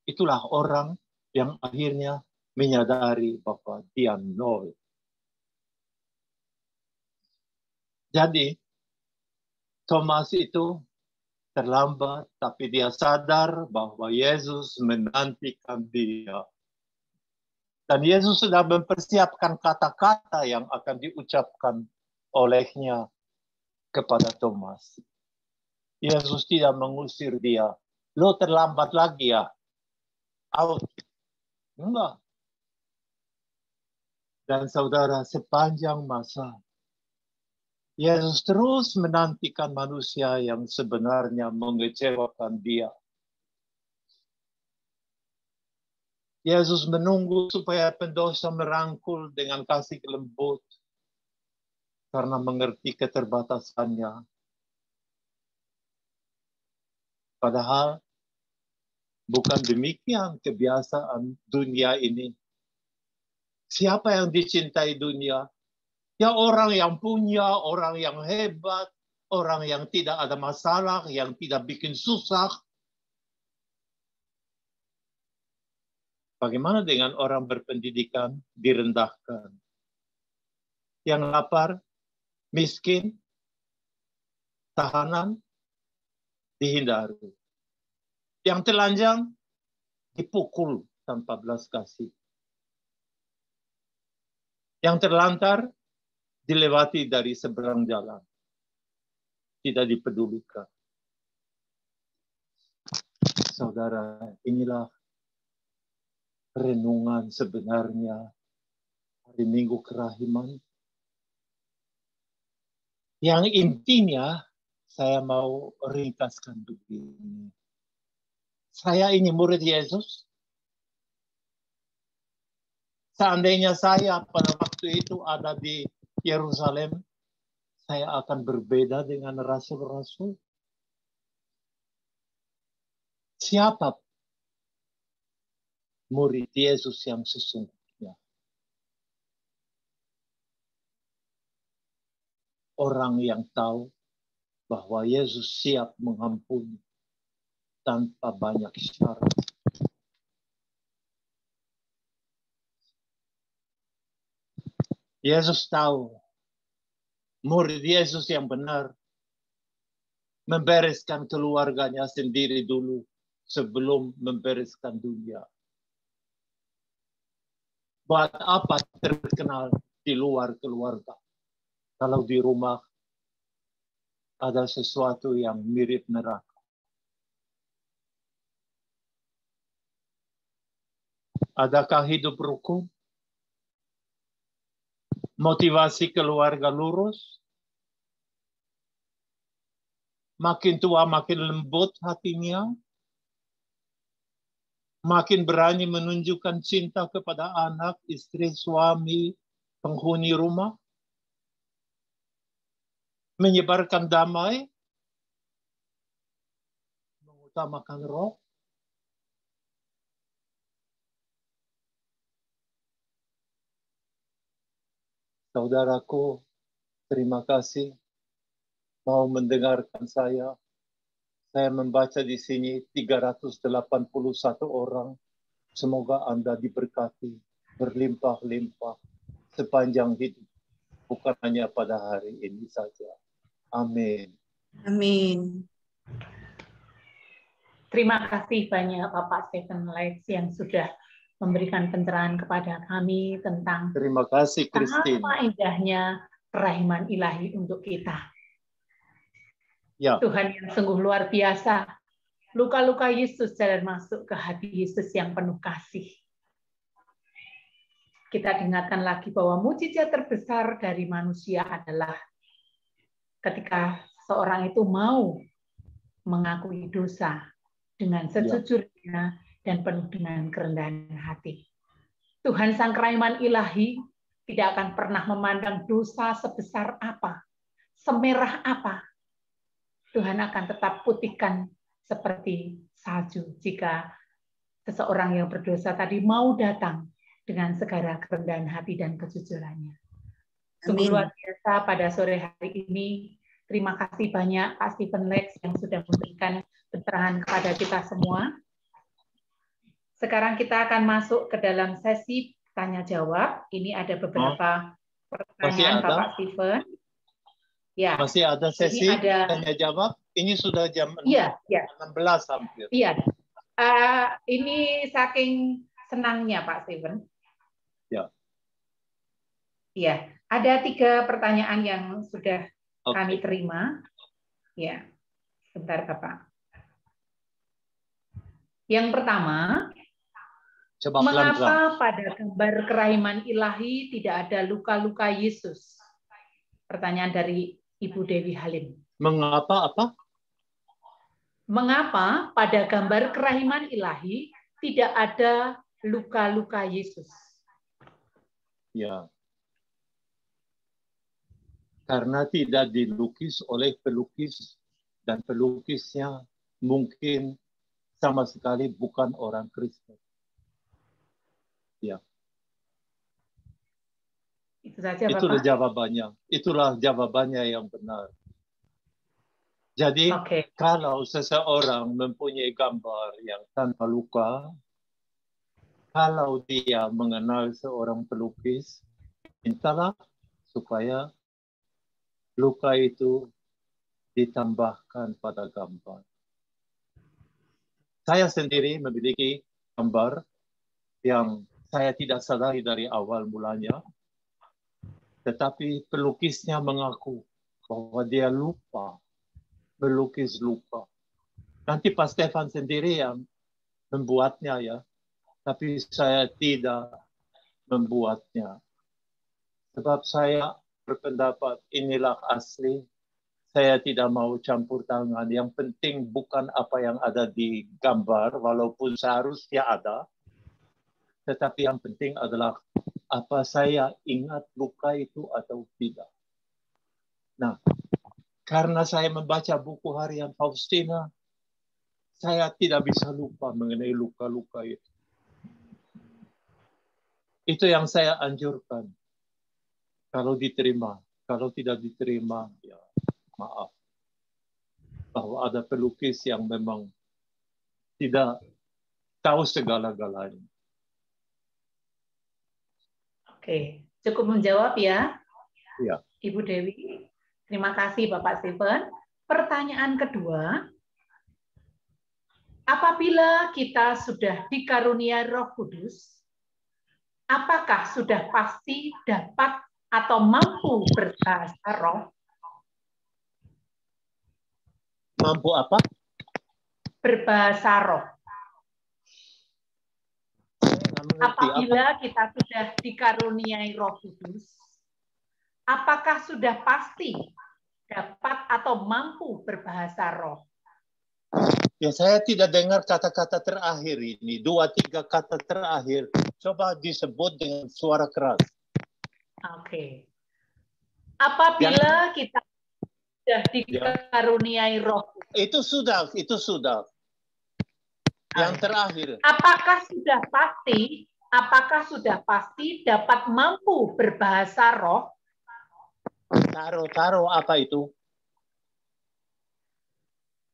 Itulah orang yang akhirnya menyadari bahwa dia nol. Jadi, Thomas itu terlambat, tapi dia sadar bahwa Yesus menantikan dia. Dan Yesus sudah mempersiapkan kata-kata yang akan diucapkan olehnya kepada Thomas. Yesus tidak mengusir dia. Lo terlambat lagi ya? Out. Enggak. Dan saudara, sepanjang masa, Yesus terus menantikan manusia yang sebenarnya mengecewakan dia. Yesus menunggu supaya pendosa merangkul dengan kasih lembut karena mengerti keterbatasannya. Padahal bukan demikian kebiasaan dunia ini. Siapa yang dicintai dunia? Ya orang yang punya, orang yang hebat, orang yang tidak ada masalah, yang tidak bikin susah. Bagaimana dengan orang berpendidikan direndahkan? Yang lapar, miskin, tahanan, dihindari. Yang telanjang, dipukul tanpa belas kasih. Yang terlantar, dilewati dari seberang jalan. Tidak dipedulikan. Saudara, inilah renungan sebenarnya hari Minggu Kerahiman. Yang intinya saya mau ringkaskan begini. Saya ini murid Yesus. Seandainya saya pada waktu itu ada di Yerusalem, saya akan berbeda dengan rasul-rasul. Siapa murid Yesus yang sesungguhnya? Orang yang tahu bahwa Yesus siap mengampuni tanpa banyak syarat. Yesus tahu, murid Yesus yang benar membereskan keluarganya sendiri dulu sebelum membereskan dunia. Buat apa terkenal di luar keluarga? Kalau di rumah ada sesuatu yang mirip neraka. Adakah hidup rukun? Motivasi keluarga lurus? Makin tua makin lembut hatinya? Makin berani menunjukkan cinta kepada anak, istri, suami, penghuni rumah? Menyebarkan damai? Mengutamakan roh? Saudaraku, terima kasih mau mendengarkan saya. Saya membaca di sini 381 orang. Semoga Anda diberkati berlimpah-limpah sepanjang hidup. Bukan hanya pada hari ini saja. Amin.
Amin.
Terima kasih banyak Bapak Stephen Lex yang sudah memberikan pencerahan kepada kami tentang
Terima kasih, Christine.
apa indahnya kerahiman ilahi untuk kita.
Ya.
Tuhan yang sungguh luar biasa. Luka-luka Yesus jalan masuk ke hati Yesus yang penuh kasih. Kita ingatkan lagi bahwa mujizat terbesar dari manusia adalah ketika seorang itu mau mengakui dosa dengan sejujurnya dan penuh dengan kerendahan hati. Tuhan Sang Kerahiman Ilahi tidak akan pernah memandang dosa sebesar apa, semerah apa. Tuhan akan tetap putihkan seperti salju jika seseorang yang berdosa tadi mau datang dengan segala kerendahan hati dan kejujurannya. Sungguh luar biasa pada sore hari ini. Terima kasih banyak Pak Stephen Lex yang sudah memberikan pencerahan kepada kita semua. Sekarang kita akan masuk ke dalam sesi tanya jawab. Ini ada beberapa pertanyaan Bapak Stephen. Ya.
Masih ada sesi tanya jawab. Ini sudah jam 16 hampir.
Iya. Ini saking senangnya Pak Stephen.
Ya.
Iya. Ada 3 pertanyaan yang sudah kami terima. Ya. Sebentar Bapak. Yang pertama, mengapa pada gambar kerahiman ilahi tidak ada luka-luka Yesus? Pertanyaan dari Ibu Dewi Halim.
Mengapa apa?
Mengapa pada gambar kerahiman ilahi tidak ada luka-luka Yesus?
Ya. Karena tidak dilukis oleh pelukis dan pelukisnya mungkin sama sekali bukan orang Kristen. Ya.
Itu saja, Bapak.
Itulah jawabannya. Itulah jawabannya yang benar. Jadi kalau seseorang mempunyai gambar yang tanpa luka, kalau dia mengenal seorang pelukis, mintalah supaya luka itu ditambahkan pada gambar. Saya sendiri memiliki gambar yang saya tidak sadari dari awal mulanya, tetapi pelukisnya mengaku bahwa dia lupa melukis luka. Nanti Pak Stefan sendiri yang membuatnya ya. Tapi saya tidak membuatnya. Sebab saya berpendapat inilah asli. Saya tidak mau campur tangan. Yang penting bukan apa yang ada di gambar, walaupun seharusnya ada. Tetapi yang penting adalah apa saya ingat luka itu atau tidak. Nah, karena saya membaca buku harian Faustina, saya tidak bisa lupa mengenai luka-luka itu. Itu yang saya anjurkan. Kalau diterima, kalau tidak diterima, ya maaf. Bahwa ada pelukis yang memang tidak tahu segala-galanya.
Oke, cukup menjawab ya,
Ya.
Ibu Dewi. Terima kasih Bapak Stephen. Pertanyaan kedua, apabila kita sudah dikarunia Roh Kudus, apakah sudah pasti dapat atau mampu berbahasa roh?
Mampu apa?
Berbahasa roh. Apabila kita sudah dikaruniai Roh Kudus, apakah sudah pasti dapat atau mampu berbahasa roh?
Ya, saya tidak dengar kata-kata terakhir ini. 2-3 kata terakhir. Coba disebut dengan suara keras.
Oke. Apabila kita sudah dikaruniai Roh Kudus.
Itu sudah. Yang terakhir.
Apakah sudah pasti dapat mampu berbahasa roh?
Taro apa itu?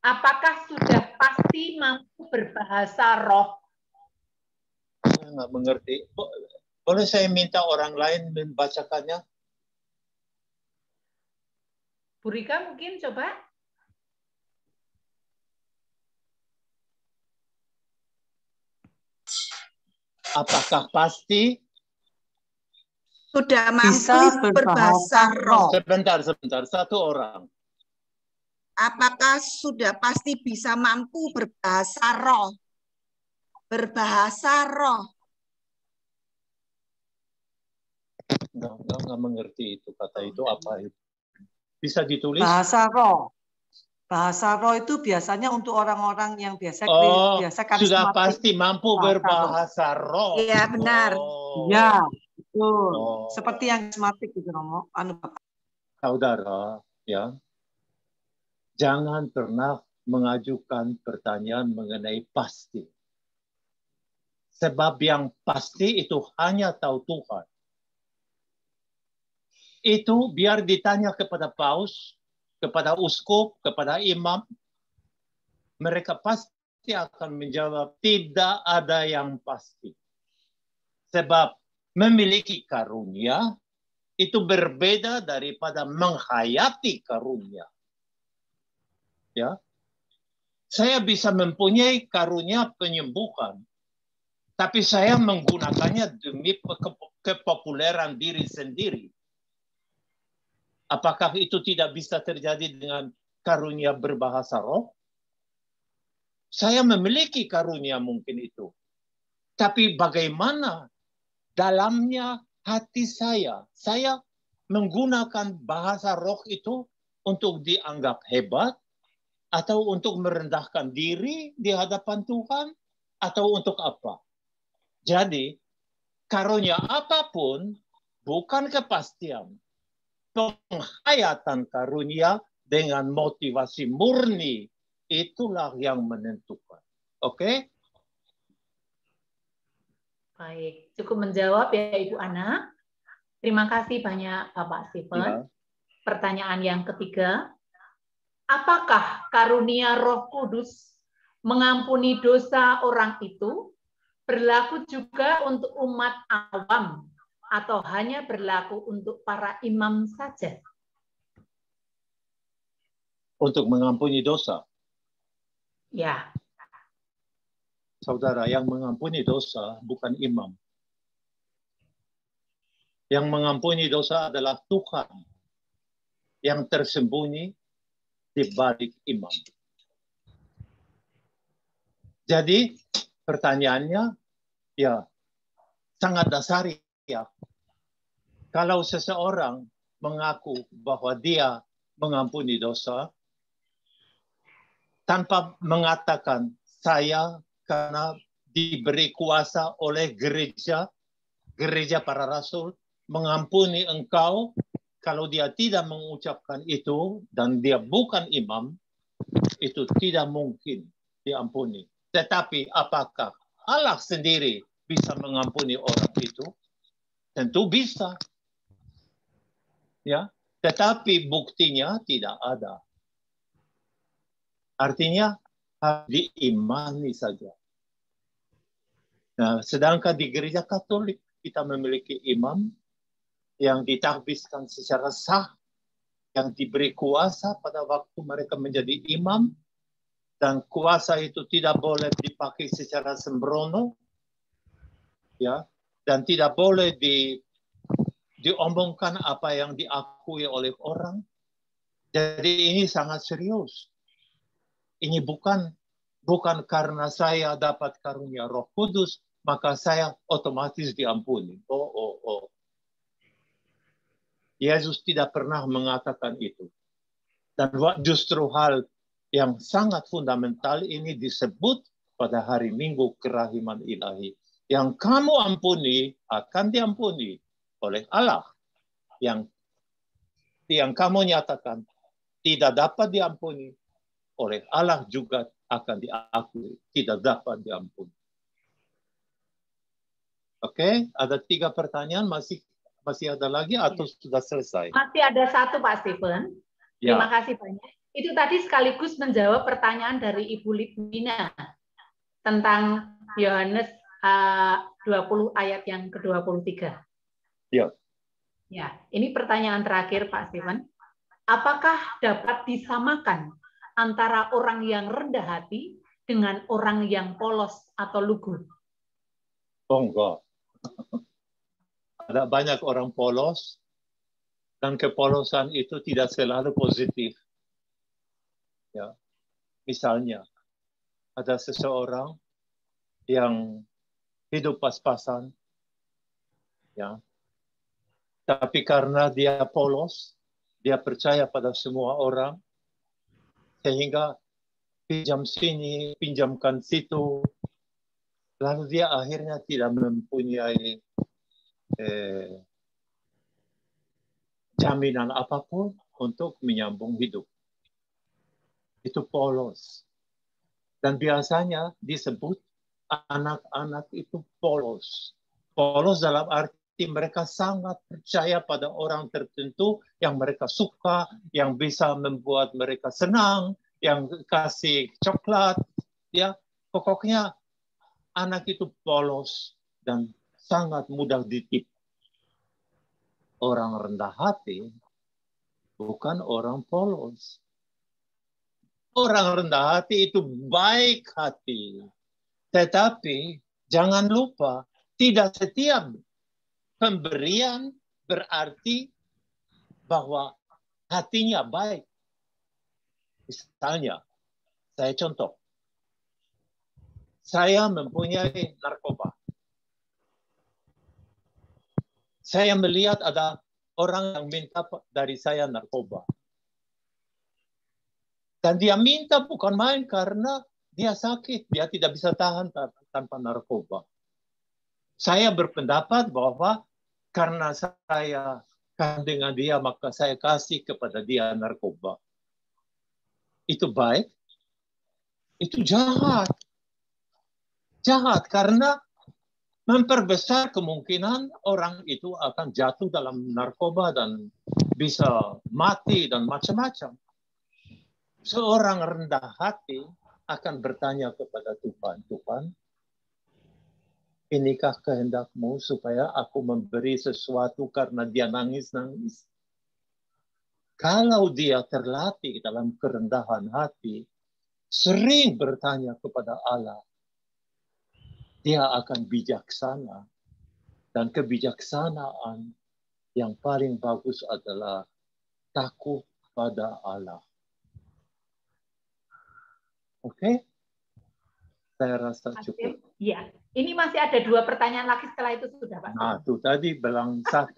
Apakah sudah pasti mampu berbahasa roh?
Saya nggak mengerti. Boleh saya minta orang lain membacakannya?
Bu Rika mungkin coba.
Apakah pasti
sudah mampu berbahasa roh?
Sebentar. Satu orang.
Apakah sudah pasti bisa mampu berbahasa roh? Berbahasa roh.
Nggak mengerti itu kata itu apa itu. Bisa ditulis?
Bahasa roh. Bahasa roh itu biasanya untuk orang-orang yang biasa karismatik.
Sudah pasti mampu berbahasa roh.
Iya, benar.
Iya, betul. Seperti yang karismatik itu, Romo.
Saudara, ya. Jangan pernah mengajukan pertanyaan mengenai pasti. Sebab yang pasti itu hanya tahu Tuhan. Itu biar ditanya kepada paus, kepada uskup, kepada imam, mereka pasti akan menjawab tidak ada yang pasti. Sebab memiliki karunia itu berbeda daripada menghayati karunia. Ya. Saya bisa mempunyai karunia penyembuhan, tapi saya menggunakannya demi kepopuleran diri sendiri. Apakah itu tidak bisa terjadi dengan karunia berbahasa roh? Saya memiliki karunia mungkin itu. Tapi bagaimana dalamnya hati saya? Saya menggunakan bahasa roh itu untuk dianggap hebat, atau untuk merendahkan diri di hadapan Tuhan, atau untuk apa? Jadi, karunia apapun bukan kepastian. Penghayatan karunia dengan motivasi murni, itulah yang menentukan. Oke?
Baik, cukup menjawab ya Ibu Ana. Terima kasih banyak Bapak Stephen. Ya. Pertanyaan yang ketiga, apakah karunia Roh Kudus mengampuni dosa orang itu berlaku juga untuk umat awam atau hanya berlaku untuk para imam saja?
Untuk mengampuni dosa?
Ya.
Saudara, yang mengampuni dosa bukan imam. Yang mengampuni dosa adalah Tuhan yang tersembunyi di balik imam. Jadi pertanyaannya ya sangat dasar ya. Kalau seseorang mengaku bahwa dia mengampuni dosa tanpa mengatakan saya karena diberi kuasa oleh gereja para rasul mengampuni engkau, kalau dia tidak mengucapkan itu dan dia bukan imam, itu tidak mungkin diampuni. Tetapi apakah Allah sendiri bisa mengampuni orang itu? Tentu bisa. Ya, tetapi buktinya tidak ada. Artinya harus diimani saja. Nah, sedangkan di gereja Katolik kita memiliki imam yang ditakbiskan secara sah, yang diberi kuasa pada waktu mereka menjadi imam, dan kuasa itu tidak boleh dipakai secara sembrono, ya, dan tidak boleh diomongkan apa yang diakui oleh orang. Jadi ini sangat serius. Ini bukan karena saya dapat karunia Roh Kudus, maka saya otomatis diampuni. Oh. Yesus tidak pernah mengatakan itu. Dan justru hal yang sangat fundamental ini disebut pada hari Minggu kerahiman ilahi. Yang kamu ampuni akan diampuni oleh Allah. Yang kamu nyatakan tidak dapat diampuni oleh Allah juga akan diakui tidak dapat diampuni. Oke, ada 3 pertanyaan, masih ada lagi atau sudah selesai?
Masih ada satu Pak Stephen.
Ya.
Terima kasih banyak. Itu tadi sekaligus menjawab pertanyaan dari Ibu Lidmina tentang Yohanes 20 ayat yang ke-23.
Ya.
Ya, ini pertanyaan terakhir Pak Stephen. Apakah dapat disamakan antara orang yang rendah hati dengan orang yang polos atau lugu?
Oh enggak. Ada banyak orang polos dan kepolosan itu tidak selalu positif. Ya. Misalnya ada seseorang yang hidup pas-pasan, ya. Tapi karena dia polos, dia percaya pada semua orang, sehingga pinjam sini, pinjamkan situ, lalu dia akhirnya tidak mempunyai jaminan apapun untuk menyambung hidup. Itu polos. Dan biasanya disebut anak-anak itu polos. Polos dalam arti mereka sangat percaya pada orang tertentu yang mereka suka, yang bisa membuat mereka senang, yang kasih coklat, ya. Pokoknya anak itu polos dan sangat mudah ditipu. Orang rendah hati bukan orang polos. Orang rendah hati itu baik hati. Tetapi jangan lupa, tidak setiap pemberian berarti bahwa hatinya baik. Misalnya, saya contoh. Saya mempunyai narkoba. Saya melihat ada orang yang minta dari saya narkoba. Dan dia minta bukan main karena dia sakit. Dia tidak bisa tahan tanpa narkoba. Saya berpendapat bahwa karena saya kan dengan dia, maka saya kasih kepada dia narkoba. Itu baik? Itu jahat. Jahat karena memperbesar kemungkinan orang itu akan jatuh dalam narkoba dan bisa mati dan macam-macam. Seorang rendah hati akan bertanya kepada Tuhan, Tuhan, inikah kehendakmu supaya aku memberi sesuatu karena dia nangis-nangis? Kalau dia terlatih dalam kerendahan hati, sering bertanya kepada Allah, dia akan bijaksana. Dan kebijaksanaan yang paling bagus adalah takut pada Allah. Oke? Saya rasa cukup.
Iya, ini masih ada 2 pertanyaan lagi setelah itu sudah, Pak.
Nah, itu tadi bilang 1.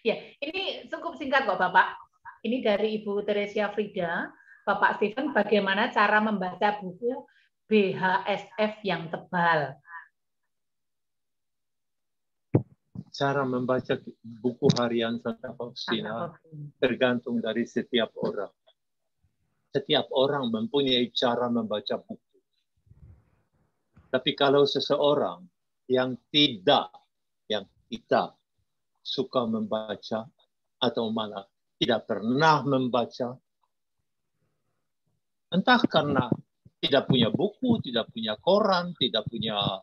Ya, ini cukup singkat kok, Bapak. Ini dari Ibu Teresia Frida. Bapak Stephen, bagaimana cara membaca buku BHSF yang tebal?
Cara membaca buku harian Santa Faustina tergantung dari setiap orang. Setiap orang mempunyai cara membaca buku. Tapi kalau seseorang yang tidak suka membaca atau malah tidak pernah membaca, entah karena tidak punya buku, tidak punya koran, tidak punya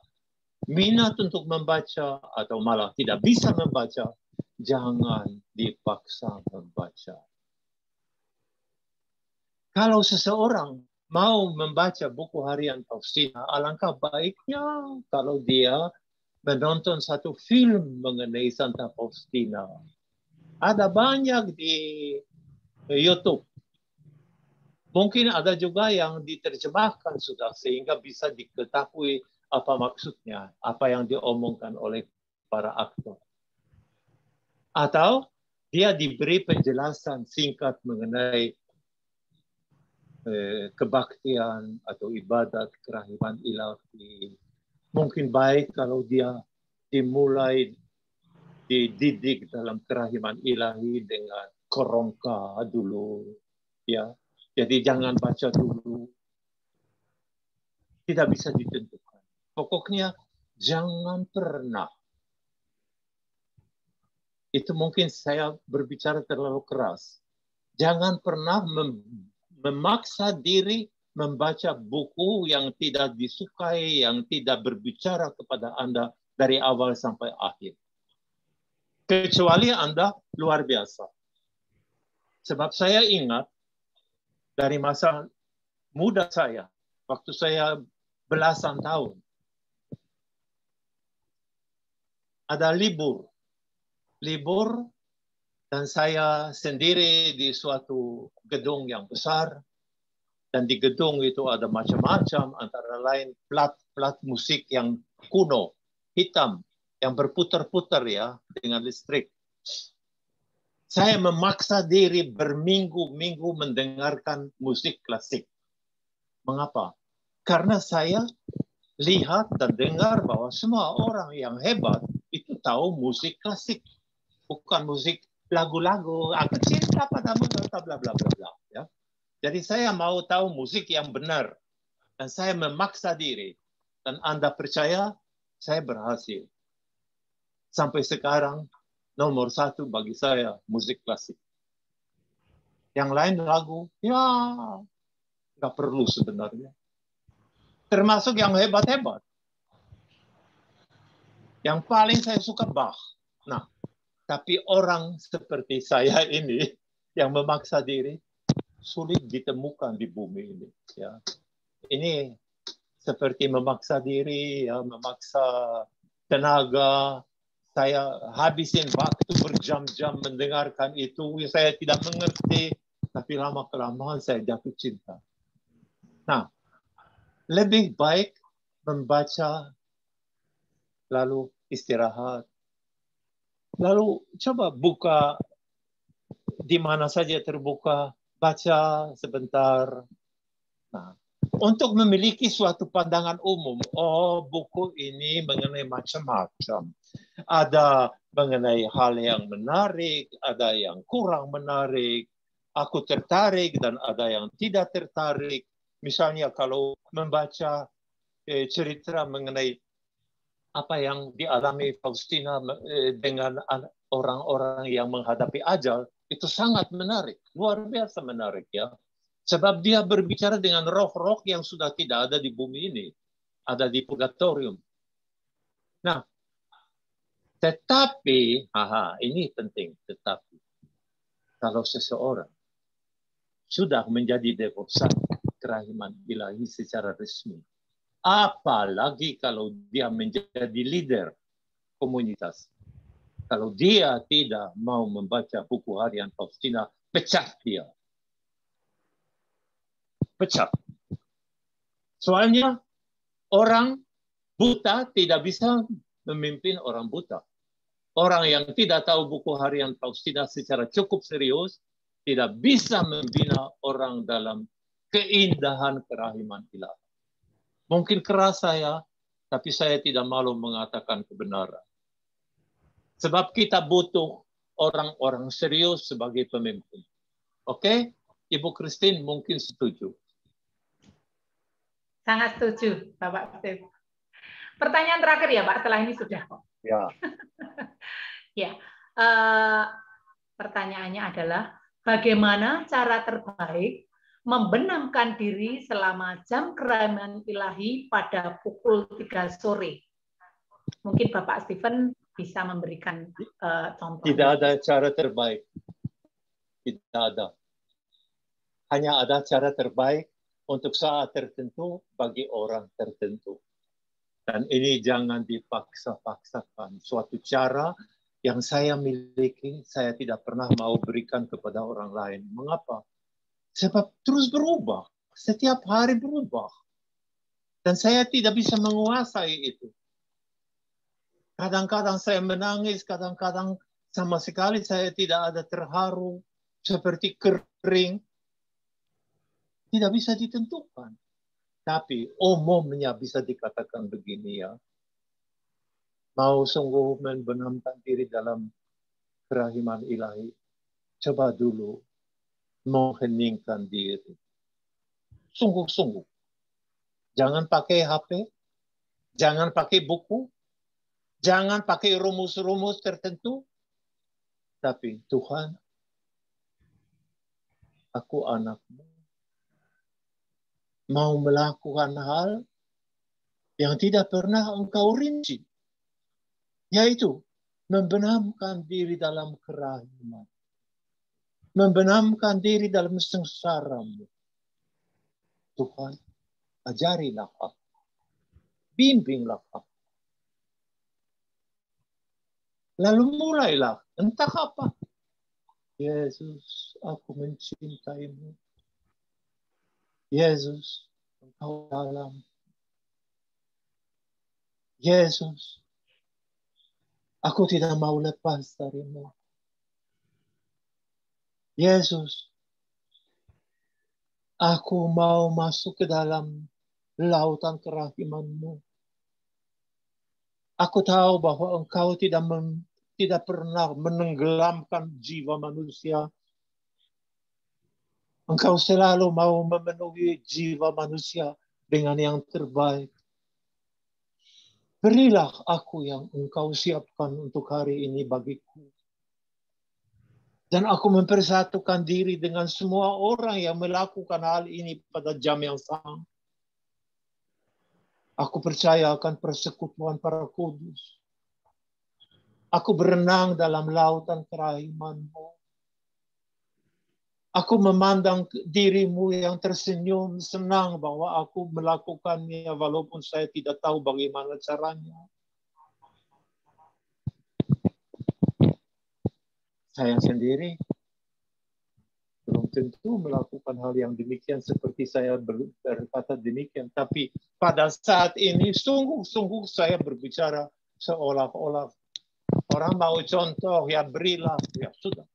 minat untuk membaca, atau malah tidak bisa membaca, jangan dipaksa membaca. Kalau seseorang mau membaca buku harian Faustina, alangkah baiknya kalau dia menonton satu film mengenai Santa Faustina. Ada banyak di YouTube. Mungkin ada juga yang diterjemahkan sudah sehingga bisa diketahui apa maksudnya, apa yang diomongkan oleh para aktor. Atau dia diberi penjelasan singkat mengenai kebaktian atau ibadat kerahiman ilahi. Mungkin baik kalau dia dimulai dididik dalam kerahiman ilahi dengan korongka dulu, ya. Jadi jangan baca dulu. Tidak bisa ditentukan. Pokoknya jangan pernah. Itu mungkin saya berbicara terlalu keras. Jangan pernah memaksa diri membaca buku yang tidak disukai, yang tidak berbicara kepada Anda dari awal sampai akhir. Kecuali Anda luar biasa. Sebab saya ingat dari masa muda saya, waktu saya belasan tahun, ada libur, dan saya sendiri di suatu gedung yang besar, dan di gedung itu ada macam-macam, antara lain plat musik yang kuno, hitam, yang berputar-putar ya, dengan listrik. Saya memaksa diri berminggu-minggu mendengarkan musik klasik. Mengapa? Karena saya lihat dan dengar bahwa semua orang yang hebat itu tahu musik klasik. Bukan musik lagu-lagu, aku cinta padamu, bla bla bla bla. Ya. Jadi saya mau tahu musik yang benar. Dan saya memaksa diri. Dan Anda percaya, saya berhasil. Sampai sekarang, nomor 1 bagi saya musik klasik. Yang lain lagu, ya nggak perlu sebenarnya. Termasuk yang hebat-hebat. Yang paling saya suka Bach. Nah, tapi orang seperti saya ini yang memaksa diri sulit ditemukan di bumi ini. Ya. Ini seperti memaksa diri, ya, memaksa tenaga. Saya habisin waktu berjam-jam mendengarkan itu. Saya tidak mengerti, tapi lama-kelamaan saya jatuh cinta. Nah, lebih baik membaca lalu istirahat. Lalu coba buka di mana saja terbuka, baca sebentar. Nah, untuk memiliki suatu pandangan umum, oh buku ini mengenai macam-macam. Ada mengenai hal yang menarik, ada yang kurang menarik. Aku tertarik dan ada yang tidak tertarik. Misalnya kalau membaca cerita mengenai apa yang dialami Faustina dengan orang-orang yang menghadapi ajal, itu sangat menarik, luar biasa menarik ya. Sebab dia berbicara dengan roh-roh yang sudah tidak ada di bumi ini, ada di purgatorium. Nah, tetapi, ini penting, tetapi kalau seseorang sudah menjadi devosa kerahiman ilahi secara resmi, apalagi kalau dia menjadi leader komunitas. Kalau dia tidak mau membaca buku harian Faustina, pecat dia. Pecat. Soalnya orang buta tidak bisa memimpin orang buta. Orang yang tidak tahu buku harian Faustina secara cukup serius tidak bisa membina orang dalam keindahan kerahiman ilahi. Mungkin keras saya, tapi saya tidak malu mengatakan kebenaran. Sebab kita butuh orang-orang serius sebagai pemimpin. Oke? Ibu Christine mungkin setuju.
Sangat setuju, Bapak Steve. Pertanyaan terakhir ya, Pak. Setelah ini sudah kok.
Ya.
Ya. Pertanyaannya adalah, bagaimana cara terbaik membenamkan diri selama jam kerahiman ilahi pada pukul 3 sore? Mungkin Bapak Stephen bisa memberikan contoh.
Tidak ada cara terbaik. Tidak ada. Hanya ada cara terbaik untuk saat tertentu bagi orang tertentu. Dan ini jangan dipaksa-paksakan. Suatu cara yang saya miliki, saya tidak pernah mau berikan kepada orang lain. Mengapa? Sebab terus berubah. Setiap hari berubah. Dan saya tidak bisa menguasai itu. Kadang-kadang saya menangis, kadang-kadang sama sekali saya tidak ada terharu, seperti kering. Tidak bisa ditentukan. Tapi umumnya bisa dikatakan begini ya. Mau sungguh membenamkan diri dalam kerahiman ilahi. Coba dulu mengheningkan diri. Sungguh-sungguh. Jangan pakai HP. Jangan pakai buku. Jangan pakai rumus-rumus tertentu. Tapi Tuhan, aku anakmu. Mau melakukan hal yang tidak pernah engkau rinci. Yaitu membenamkan diri dalam kerahiman. Membenamkan diri dalam sengsaramu. Tuhan, ajarilah aku. Bimbinglah aku. Lalu mulailah, entah apa. Yesus, aku mencintaimu. Yesus, engkau dalam. Yesus, aku tidak mau lepas darimu. Yesus, aku mau masuk ke dalam lautan kerahiman-Mu. Aku tahu bahwa engkau tidak pernah menenggelamkan jiwa manusia. Engkau selalu mau memenuhi jiwa manusia dengan yang terbaik. Berilah aku yang engkau siapkan untuk hari ini bagiku. Dan aku mempersatukan diri dengan semua orang yang melakukan hal ini pada jam yang sama. Aku percaya akan persekutuan para kudus. Aku berenang dalam lautan kerahiman-Mu. Aku memandang diri-Mu yang tersenyum, senang bahwa aku melakukannya walaupun saya tidak tahu bagaimana caranya. Saya sendiri belum tentu melakukan hal yang demikian seperti saya berkata demikian. Tapi pada saat ini sungguh-sungguh saya berbicara seolah-olah orang mau contoh, ya berilah, ya sudah.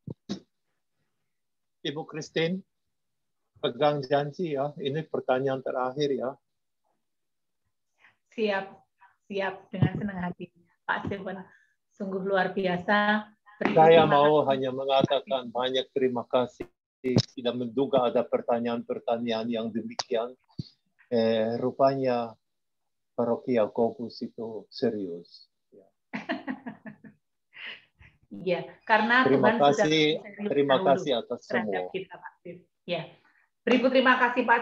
Ibu Christine, pegang janji ya. Ini pertanyaan terakhir ya.
Siap, siap dengan senang hati. Pak Stephen, sungguh luar biasa.
Saya mau hanya mengatakan banyak terima kasih. Tidak menduga ada pertanyaan-pertanyaan yang demikian. Rupanya Parokia Kokos itu serius.
Iya, karena
terima kasih atas semua.
Kita, Pak. Ya. Beribu terima kasih Pak